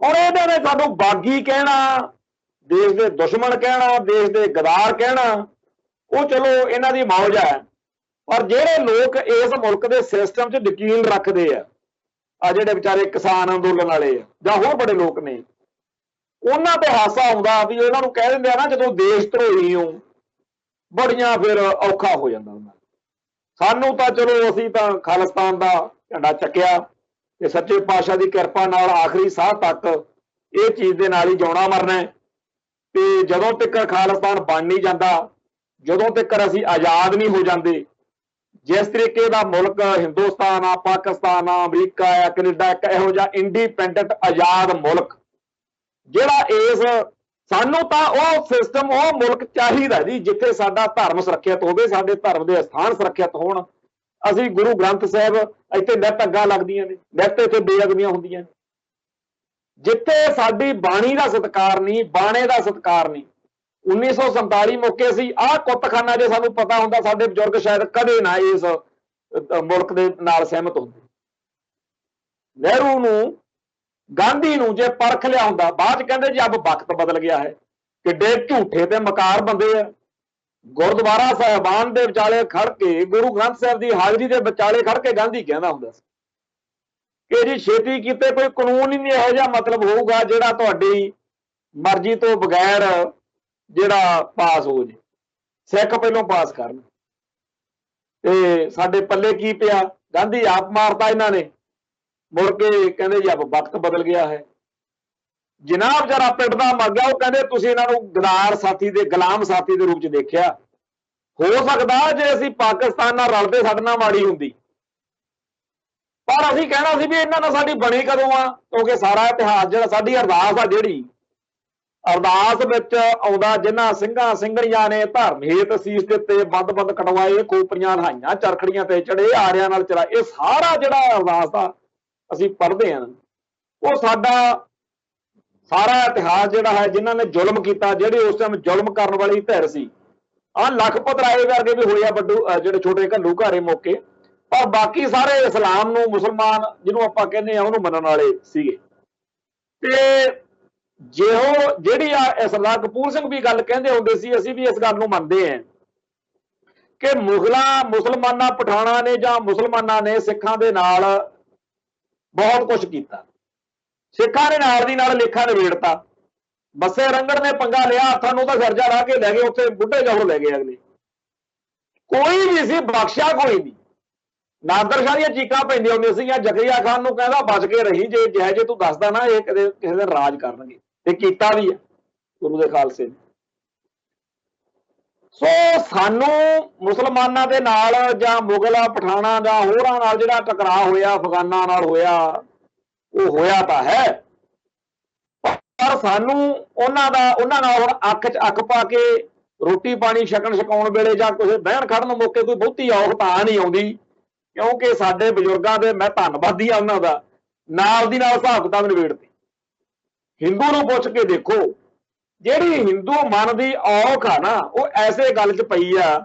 ਹੁਣ ਇਹਦੇ ਨੇ ਸਾਨੂੰ ਬਾਗੀ ਕਹਿਣਾ, ਦੇਸ਼ ਦੇ ਦੁਸ਼ਮਣ ਕਹਿਣਾ, ਦੇਸ਼ ਦੇ ਗਦਾਰ ਕਹਿਣਾ, ਉਹ ਚਲੋ ਇਹਨਾਂ ਦੀ ਮੌਜ ਹੈ। ਪਰ ਜਿਹੜੇ ਲੋਕ ਇਸ ਮੁਲਕ ਦੇ ਸਿਸਟਮ 'ਚ ਯਕੀਨ ਰੱਖਦੇ ਆ ਜਿਹੜੇ ਵਿਚਾਰੇ ਕਿਸਾਨ ਅੰਦੋਲਨ ਵਾਲੇ ਆ ਜਾਂ ਹੋਰ ਬੜੇ ਲੋਕ ਨੇ, ਉਹਨਾਂ ਤੇ ਹਾਸਾ ਆਉਂਦਾ ਵੀ ਉਹਨਾਂ ਨੂੰ ਕਹਿ ਦਿੰਦੇ ਆ ਨਾ, ਜਦੋਂ ਦੇਸ਼ ਧਰੋਹੀ ਹੋ ਬੜੀਆਂ ਫਿਰ ਔਖਾ ਹੋ ਜਾਂਦਾ ਉਹਨਾਂ। ਸਾਨੂੰ ਤਾਂ ਚਲੋ, ਅਸੀਂ ਤਾਂ ਖਾਲਿਸਤਾਨ ਦਾ ਝੰਡਾ ਚੱਕਿਆ ਤੇ ਸੱਚੇ ਪਾਤਸ਼ਾਹ ਦੀ ਕਿਰਪਾ ਨਾਲ ਆਖਰੀ ਸਾਹ ਤੱਕ ਇਹ ਚੀਜ਼ ਦੇ ਨਾਲ ਹੀ ਜਿਉਣਾ ਮਰਨਾ। ਤੇ ਜਦੋਂ ਤੱਕ ਖਾਲਿਸਤਾਨ ਬਣ ਨਹੀਂ ਜਾਂਦਾ, ਜਦੋਂ ਤੱਕ ਅਸੀਂ ਆਜ਼ਾਦ ਨਹੀਂ ਹੋ ਜਾਂਦੇ, ਜਿਸ ਤਰੀਕੇ ਦਾ ਮੁਲਕ ਹਿੰਦੁਸਤਾਨ ਆ, ਪਾਕਿਸਤਾਨ ਆ, ਅਮਰੀਕਾ ਆ, ਕੈਨੇਡਾ, ਇੱਕ ਇਹੋ ਜਿਹਾ ਇੰਡੀਪੈਂਡੈਂਟ ਆਜ਼ਾਦ ਮੁਲਕ ਜਿਹੜਾ ਇਸ ਸਾਨੂੰ ਤਾਂ ਉਹ ਸਿਸਟਮ, ਉਹ ਮੁਲਕ ਚਾਹੀਦਾ ਜੀ ਜਿੱਥੇ ਸਾਡਾ ਧਰਮ ਸੁਰੱਖਿਅਤ ਹੋਵੇ, ਸਾਡੇ ਧਰਮ ਦੇ ਅਸਥਾਨ ਸੁਰੱਖਿਅਤ ਹੋਣ। ਅਸੀਂ ਗੁਰੂ ਗ੍ਰੰਥ ਸਾਹਿਬ ਇੱਥੇ ਨਿੱਤ ਅੱਗਾਂ ਲੱਗਦੀਆਂ ਨੇ, ਨਿੱਤ ਇੱਥੇ ਬੇਅਦਬੀਆਂ ਹੁੰਦੀਆਂ ਨੇ। ਜਿੱਥੇ ਸਾਡੀ ਬਾਣੀ ਦਾ ਸਤਿਕਾਰ ਨਹੀਂ, ਬਾਣੇ ਦਾ ਸਤਿਕਾਰ ਨਹੀਂ। 1947 ਮੌਕੇ ਸੀ ਆਹ ਕੁੱਤਖਾਨਾ ਜੇ ਸਾਨੂੰ ਪਤਾ ਹੁੰਦਾ, ਸਾਡੇ ਬਜ਼ੁਰਗ ਸ਼ਾਇਦ ਕਦੇ ਨਾ ਇਸ ਮੁਲਕ ਦੇ ਨਾਲ ਸਹਿਮਤ ਹੁੰਦੇ। ਨਹਿਰੂ ਨੂੰ, ਗਾਂਧੀ ਨੂੰ ਜੇ ਪਰਖ ਲਿਆ ਹੁੰਦਾ, ਬਾਅਦ ਚ ਕਹਿੰਦੇ ਜੀ ਅਬ ਵਕਤ ਬਦਲ ਗਿਆ ਹੈ। ਕਿੱਡੇ ਝੂਠੇ ਤੇ ਮਕਾਰ ਬੰਦੇ ਆ। ਗੁਰਦੁਆਰਾ ਸਾਹਿਬਾਨ ਦੇ ਵਿਚਾਲੇ ਖੜ ਕੇ, ਗੁਰੂ ਗ੍ਰੰਥ ਸਾਹਿਬ ਦੀ ਹਾਜ਼ਰੀ ਦੇ ਵਿਚਾਲੇ ਖੜ ਕੇ ਗਾਂਧੀ ਕਹਿੰਦਾ ਹੁੰਦਾ ਸੀ ਕਿ ਜੀ ਛੇਤੀ ਕੀਤੇ ਕੋਈ ਕਾਨੂੰਨ ਹੀ ਨਹੀਂ ਇਹੋ ਜਿਹਾ ਮਤਲਬ ਹੋਊਗਾ ਜਿਹੜਾ ਤੁਹਾਡੀ ਮਰਜ਼ੀ ਤੋਂ ਬਗੈਰ ਜਿਹੜਾ ਪਾਸ ਹੋ ਜੇ, ਸਿੱਖ ਪਹਿਲੋਂ ਪਾਸ ਕਰਨ। ਤੇ ਸਾਡੇ ਪੱਲੇ ਕੀ ਪਿਆ, ਗਾਂਧੀ ਆਪ ਮਾਰਤਾ ਇਹਨਾਂ ਨੇ। ਮੁੜ ਕੇ ਕਹਿੰਦੇ ਜੀ ਅਬ ਵਕਤ ਬਦਲ ਗਿਆ ਹੈ। ਜਨਾਬ ਜਰਾ ਪਿੰਡ ਦਾ ਮਰ ਗਿਆ, ਉਹ ਕਹਿੰਦੇ ਤੁਸੀਂ ਇਹਨਾਂ ਨੂੰ ਗਦਾਰ ਸਾਥੀ ਦੇ, ਗੁਲਾਮ ਸਾਥੀ ਦੇ ਰੂਪ ਚ ਦੇਖਿਆ। ਹੋ ਸਕਦਾ ਜੇ ਅਸੀਂ ਪਾਕਿਸਤਾਨ ਨਾਲ ਰਲਦੇ ਸਾਡੇ ਨਾਲ ਮਾੜੀ ਹੁੰਦੀ, ਪਰ ਅਸੀਂ ਕਹਿਣਾ ਸੀ ਵੀ ਇਹਨਾਂ ਨਾਲ ਸਾਡੀ ਬਣੀ ਕਦੋਂ ਆ, ਕਿਉਂਕਿ ਸਾਰਾ ਇਤਿਹਾਸ ਜਿਹੜਾ, ਸਾਡੀ ਅਰਦਾਸ ਆ ਜਿਹੜੀ, ਅਰਦਾਸ ਵਿੱਚ ਆਉਂਦਾ ਜਿਨ੍ਹਾਂ ਸਿੰਘਾਂ ਸਿੰਘਣੀਆਂ ਨੇ ਧਰਮ ਹੇਤ ਸੀਸ ਦਿੱਤੇ, ਬੰਦ ਕਟਵਾਏ, ਖੋਪਰੀਆਂ ਲਹਾਈਆਂ, ਚਰਖੜੀਆਂ ਤੇ ਚੜੇ, ਆਰਿਆਂ ਨਾਲ ਚਲਾ, ਇਹ ਸਾਰਾ ਜਿਹੜਾ ਅਰਦਾਸ ਦਾ ਅਸੀਂ ਪੜ੍ਹਦੇ ਹਾਂ, ਉਹ ਸਾਡਾ ਸਾਰਾ ਇਤਿਹਾਸ ਜਿਹੜਾ ਹੈ, ਜਿਨ੍ਹਾਂ ਨੇ ਜ਼ੁਲਮ ਕੀਤਾ, ਜਿਹੜੇ ਉਸ ਟਾਈਮ ਜ਼ੁਲਮ ਕਰਨ ਵਾਲੀ ਧਿਰ ਸੀ। ਆਹ ਲਖਪਤ ਰਾਏ ਵਰਗੇ ਵੀ ਹੋਏ ਆ ਵੱਡੂ, ਜਿਹੜੇ ਛੋਟੇ ਘੱਲੂ ਘਾਰੇ ਮੌਕੇ, ਪਰ ਬਾਕੀ ਸਾਰੇ ਇਸਲਾਮ ਨੂੰ, ਮੁਸਲਮਾਨ ਜਿਹਨੂੰ ਆਪਾਂ ਕਹਿੰਦੇ ਆ, ਉਹਨੂੰ ਮੰਨਣ ਵਾਲੇ ਸੀਗੇ। ਤੇ ਜਿਹੜੀ ਆ ਸਰਦਾਰ ਕਪੂਰ ਸਿੰਘ ਵੀ ਗੱਲ ਕਹਿੰਦੇ ਹੁੰਦੇ ਸੀ, ਅਸੀਂ ਵੀ ਇਸ ਗੱਲ ਨੂੰ ਮੰਨਦੇ ਹਾਂ ਕਿ ਮੁਸਲਮਾਨਾਂ ਪਠਾਣਾਂ ਨੇ ਜਾਂ ਮੁਸਲਮਾਨਾਂ ਨੇ ਸਿੱਖਾਂ ਦੇ ਨਾਲ ਬਹੁਤ ਕੁਝ ਕੀਤਾ। ਸਿੱਖਾਂ ਨੇ ਨਾਲ ਦੀ ਨਾਲ ਲੇਖਾ ਨਿਬੇੜਤਾ। ਬੱਸੇ ਰੰਗੜ ਨੇ ਪੰਗਾ ਲਿਆ, ਹੱਥਾਂ ਨੂੰ ਤਾਂ ਸਰਜਾ ਲਾ ਕੇ ਲੈ ਗਏ, ਉੱਥੇ ਬੁੱਢੇ ਜਹੋਂ ਲੈ ਗਏ ਅਗਲੇ। ਕੋਈ ਵੀ ਸੀ ਬਖਸ਼ਿਆ ਕੋਈ ਨਹੀਂ। ਨਾਦਰ ਸ਼ਾਹ ਦੀਆਂ ਚੀਕਾਂ ਪੈਂਦੀਆਂ ਹੁੰਦੀਆਂ ਸੀਗੀਆਂ, ਜ਼ਕਰੀਆ ਖਾਨ ਨੂੰ ਕਹਿੰਦਾ ਬਚ ਕੇ ਰਹੀ, ਜੇ ਤੂੰ ਦੱਸਦਾ ਨਾ ਇਹ ਕਦੇ ਕਿਸੇ ਦਿਨ ਰਾਜ ਕਰਨਗੇ। ਤੇ ਕੀਤਾ ਵੀ ਹੈ ਗੁਰੂ ਦੇ ਖਾਲਸੇ ਨੇ। ਸੋ ਸਾਨੂੰ ਮੁਸਲਮਾਨਾਂ ਦੇ ਨਾਲ ਜਾਂ ਮੁਗਲਾਂ ਪਠਾਣਾ ਜਾਂ ਹੋਰਾਂ ਨਾਲ ਜਿਹੜਾ ਟਕਰਾਅ ਹੋਇਆ, ਅਫਗਾਨਾਂ ਨਾਲ ਹੋਇਆ, ਉਹ ਹੋਇਆ ਤਾਂ ਹੈ, ਪਰ ਸਾਨੂੰ ਉਹਨਾਂ ਨਾਲ ਹੁਣ ਅੱਖ 'ਚ ਅੱਖ ਪਾ ਕੇ ਰੋਟੀ ਪਾਣੀ ਛਕਾਉਣ ਵੇਲੇ ਜਾਂ ਕਿਸੇ ਬਹਿਣ ਖੜਨ ਮੌਕੇ ਕੋਈ ਬਹੁਤੀ ਔਖ ਤਾਂ ਨਹੀਂ ਆਉਂਦੀ, ਕਿਉਂਕਿ ਸਾਡੇ ਬਜ਼ੁਰਗਾਂ ਦੇ, ਮੈਂ ਧੰਨਵਾਦੀ ਆ ਉਹਨਾਂ ਦਾ, ਨਾਲ ਦੀ ਨਾਲ ਹਿਸਾਬ ਕਿਤਾਬ ਨਿਬੇੜਦੇ। ਹਿੰਦੂ ਨੂੰ ਪੁੱਛ ਕੇ ਦੇਖੋ, ਜਿਹੜੀ ਹਿੰਦੂ ਮਨ ਦੀ ਔਖ ਆ ਨਾ, ਉਹ ਐਸੇ ਗੱਲ 'ਚ ਪਈ ਆ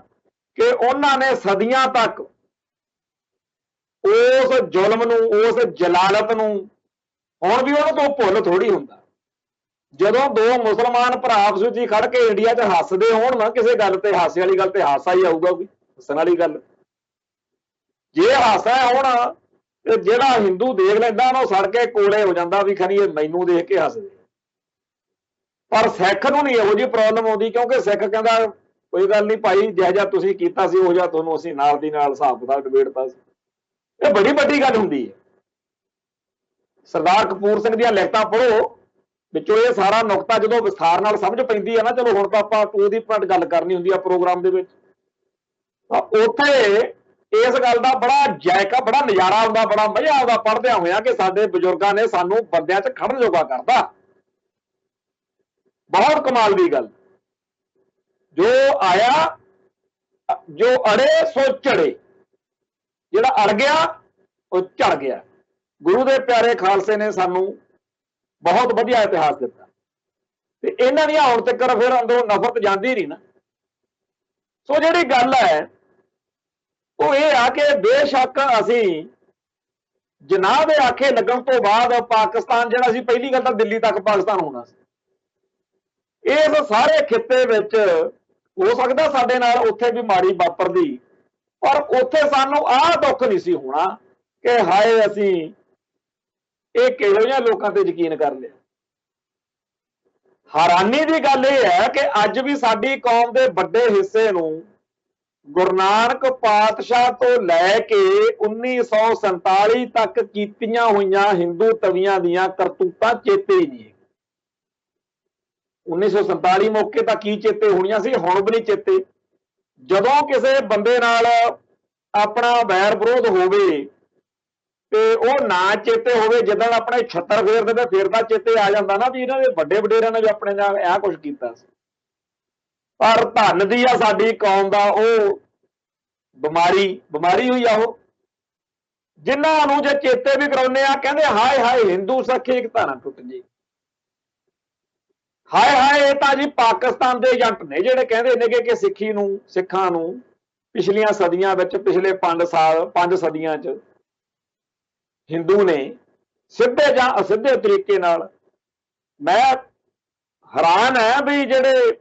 ਕਿ ਉਹਨਾਂ ਨੇ ਸਦੀਆਂ ਤੱਕ ਉਸ ਜ਼ੁਲਮ ਨੂੰ, ਉਸ ਜਲਾਲਤ ਨੂੰ, ਹੁਣ ਵੀ ਉਹਨਾਂ ਤੋਂ ਭੁੱਲ ਥੋੜੀ ਹੁੰਦਾ। ਜਦੋਂ ਦੋ ਮੁਸਲਮਾਨ ਭਰਾ ਆਪਸ ਵਿੱਚ ਹੀ ਖੜ ਕੇ ਇੰਡੀਆ 'ਚ ਹੱਸਦੇ ਹੋਣ ਨਾ, ਕਿਸੇ ਗੱਲ ਤੇ, ਹਾਸੇ ਵਾਲੀ ਗੱਲ ਤੇ ਹਾਸਾ ਹੀ ਆਊਗਾ, ਕੋਈ ਹੱਸਣ ਵਾਲੀ ਗੱਲ। ਜੇ ਹਾਸਾ ਹੋਣਾ ਤੇ ਜਿਹੜਾ ਹਿੰਦੂ ਦੇਖ ਲੈਂਦਾ ਨਾ, ਉਹ ਸੜ ਕੇ ਕੋਲੇ ਹੋ ਜਾਂਦਾ ਵੀ ਖਨੀ ਇਹ ਮੈਨੂੰ ਦੇਖ ਕੇ ਹੱਸਦੇ। ਪਰ ਸਿੱਖ ਨੂੰ ਨਹੀਂ ਇਹੋ ਜਿਹੀ ਪ੍ਰੋਬਲਮ ਆਉਂਦੀ, ਕਿਉਂਕਿ ਸਿੱਖ ਕਹਿੰਦਾ ਕੋਈ ਗੱਲ ਨਹੀਂ ਭਾਈ, ਜਿਹੋ ਜਿਹਾ ਤੁਸੀਂ ਕੀਤਾ ਸੀ ਉਹ ਜਿਹਾ ਤੁਹਾਨੂੰ ਅਸੀਂ ਨਾਲ ਦੀ ਨਾਲ ਹਿਸਾਬ ਕਿਤਾਬ ਨਿਬੇੜਤਾ ਸੀ। ਇਹ ਬੜੀ ਵੱਡੀ ਗੱਲ ਹੁੰਦੀ ਹੈ। ਸਰਦਾਰ ਕਪੂਰ ਸਿੰਘ ਦੀਆਂ ਲਿਖਤਾਂ ਪੜ੍ਹੋ, ਵਿੱਚੋਂ ਇਹ ਸਾਰਾ ਨੁਕਤਾ ਜਦੋਂ ਵਿਸਥਾਰ ਨਾਲ ਸਮਝ ਪੈਂਦੀ ਹੈ ਨਾ, ਚਲੋ ਹੁਣ ਤਾਂ ਆਪਾਂ ਉਹਦੀ ਗੱਲ ਕਰਨੀ ਹੁੰਦੀ ਆ ਪ੍ਰੋਗਰਾਮ ਦੇ ਵਿੱਚ, ਤਾਂ ਉੱਥੇ ਇਸ ਗੱਲ ਦਾ ਬੜਾ ਜਾਇਕਾ, ਬੜਾ ਨਜ਼ਾਰਾ ਆਉਂਦਾ, ਬੜਾ ਮਜ਼ਾ ਆਉਂਦਾ ਪੜ੍ਹਦਿਆਂ ਹੋਇਆ ਕਿ ਸਾਡੇ ਬਜ਼ੁਰਗਾਂ ਨੇ ਸਾਨੂੰ ਬੰਦਿਆਂ 'ਚ ਖੜਨ ਜੋਗਾ ਕਰਦਾ। ਬਹੁਤ ਕਮਾਲ ਦੀ ਗੱਲ। ਜੋ ਆਇਆ, ਜੋ ਅੜੇ ਸੋ ਚੜੇ, ਜਿਹੜਾ ਅੜ ਗਿਆ ਉਹ ਝੜ ਗਿਆ। ਗੁਰੂ ਦੇ ਪਿਆਰੇ ਖਾਲਸੇ ਨੇ ਸਾਨੂੰ ਬਹੁਤ ਵਧੀਆ ਇਤਿਹਾਸ ਦਿੱਤਾ, ਤੇ ਇਹਨਾਂ ਦੀਆਂ ਹੁਣ ਤੱਕ ਫਿਰ ਅੰਦਰੋਂ ਨਫ਼ਰਤ ਜਾਂਦੀ ਨਹੀਂ ਨਾ। ਸੋ ਜਿਹੜੀ ਗੱਲ ਹੈ ਉਹ ਇਹ ਆ ਕਿ ਬੇਸ਼ੱਕ ਅਸੀਂ ਜਿਨਾਹ ਦੇ ਆਖੇ ਲੱਗਣ ਤੋਂ ਬਾਅਦ ਪਾਕਿਸਤਾਨ ਜਿਹੜਾ ਸੀ, ਪਹਿਲੀ ਗੱਲ ਤਾਂ ਦਿੱਲੀ ਤੱਕ ਪਾਕਿਸਤਾਨ ਹੋਣਾ ਸੀ। ਇਸ ਸਾਰੇ ਖਿੱਤੇ ਵਿੱਚ ਹੋ ਸਕਦਾ ਸਾਡੇ ਨਾਲ ਉੱਥੇ ਵੀ ਮਾੜੀ ਵਾਪਰਦੀ, ਪਰ ਉੱਥੇ ਸਾਨੂੰ ਆਹ ਦੁੱਖ ਨਹੀਂ ਸੀ ਹੋਣਾ ਕਿ ਹਾਏ ਅਸੀਂ ਇਹ ਕਿਹੋ ਜਿਹੇ ਲੋਕਾਂ ਤੇ ਯਕੀਨ ਕਰ ਲਿਆ। ਹੈਰਾਨੀ ਦੀ ਗੱਲ ਇਹ ਹੈ ਕਿ ਅੱਜ ਵੀ ਸਾਡੀ ਕੌਮ ਦੇ ਵੱਡੇ ਹਿੱਸੇ ਨੂੰ ਗੁਰੂ ਨਾਨਕ ਪਾਤਸ਼ਾਹ ਤੋਂ ਲੈ ਕੇ 1947 ਤੱਕ ਕੀਤੀਆਂ ਹੋਈਆਂ ਹਿੰਦੂ ਤਵੀਆਂ ਦੀਆਂ ਕਰਤੂਤਾਂ ਚੇਤੇ ਹੀ ਨਹੀਂ। 1947 ਮੌਕੇ ਤਾਂ ਕੀ ਚੇਤੇ ਹੋਣੀਆਂ ਸੀ, ਹੁਣ ਵੀ ਨਹੀਂ ਚੇਤੇ। ਜਦੋਂ ਕਿਸੇ ਬੰਦੇ ਨਾਲ ਆਪਣਾ ਵੈਰ ਵਿਰੋਧ ਹੋਵੇ ਤੇ ਉਹ ਨਾ ਚੇਤੇ ਹੋਵੇ ਜਦੋਂ ਆਪਣੇ 76 ਫੇਰਦੇ ਤੇ ਫਿਰ ਤਾਂ ਚੇਤੇ ਆ ਜਾਂਦਾ ਨਾ ਵੀ ਇਹਨਾਂ ਦੇ ਵੱਡੇ ਵਡੇਰਿਆਂ ਨੇ ਵੀ ਆਪਣੇ ਨਾਲ ਇਹ ਕੁਝ ਕੀਤਾ ਸੀ। ਪਰ ਧੰਨ ਦੀ ਆ ਸਾਡੀ ਕੌਮ ਦਾ ਉਹ ਬਿਮਾਰੀ ਹੋਈ ਆ ਉਹ, ਜਿਨ੍ਹਾਂ ਨੂੰ ਜੇ ਚੇਤੇ ਵੀ ਕਰਾਉਂਦੇ ਆ ਕਹਿੰਦੇ ਹਾਏ ਹਾਏ ਹਿੰਦੂ ਸਿੱਖ ਏਕਤਾ ਨਾ ਟੁੱਟ ਜੇ, ਹਾਏ ਹਾਏ ਇਹ ਤਾਂ ਜੀ ਪਾਕਿਸਤਾਨ ਦੇ ਏਜੰਟ ਨੇ ਜਿਹੜੇ ਕਹਿੰਦੇ ਨੇ ਕਿ ਸਿੱਖਾਂ ਨੂੰ ਪਿਛਲੀਆਂ ਸਦੀਆਂ ਵਿੱਚ ਪਿਛਲੇ 5 ਸਦੀਆਂ 'ਚ ਹਿੰਦੂ ਨੇ ਸਿੱਧੇ ਜਾਂ ਅਸਿੱਧੇ ਤਰੀਕੇ ਨਾਲ। ਮੈਂ ਹੈਰਾਨ ਹੈ ਵੀ ਜਿਹੜੇ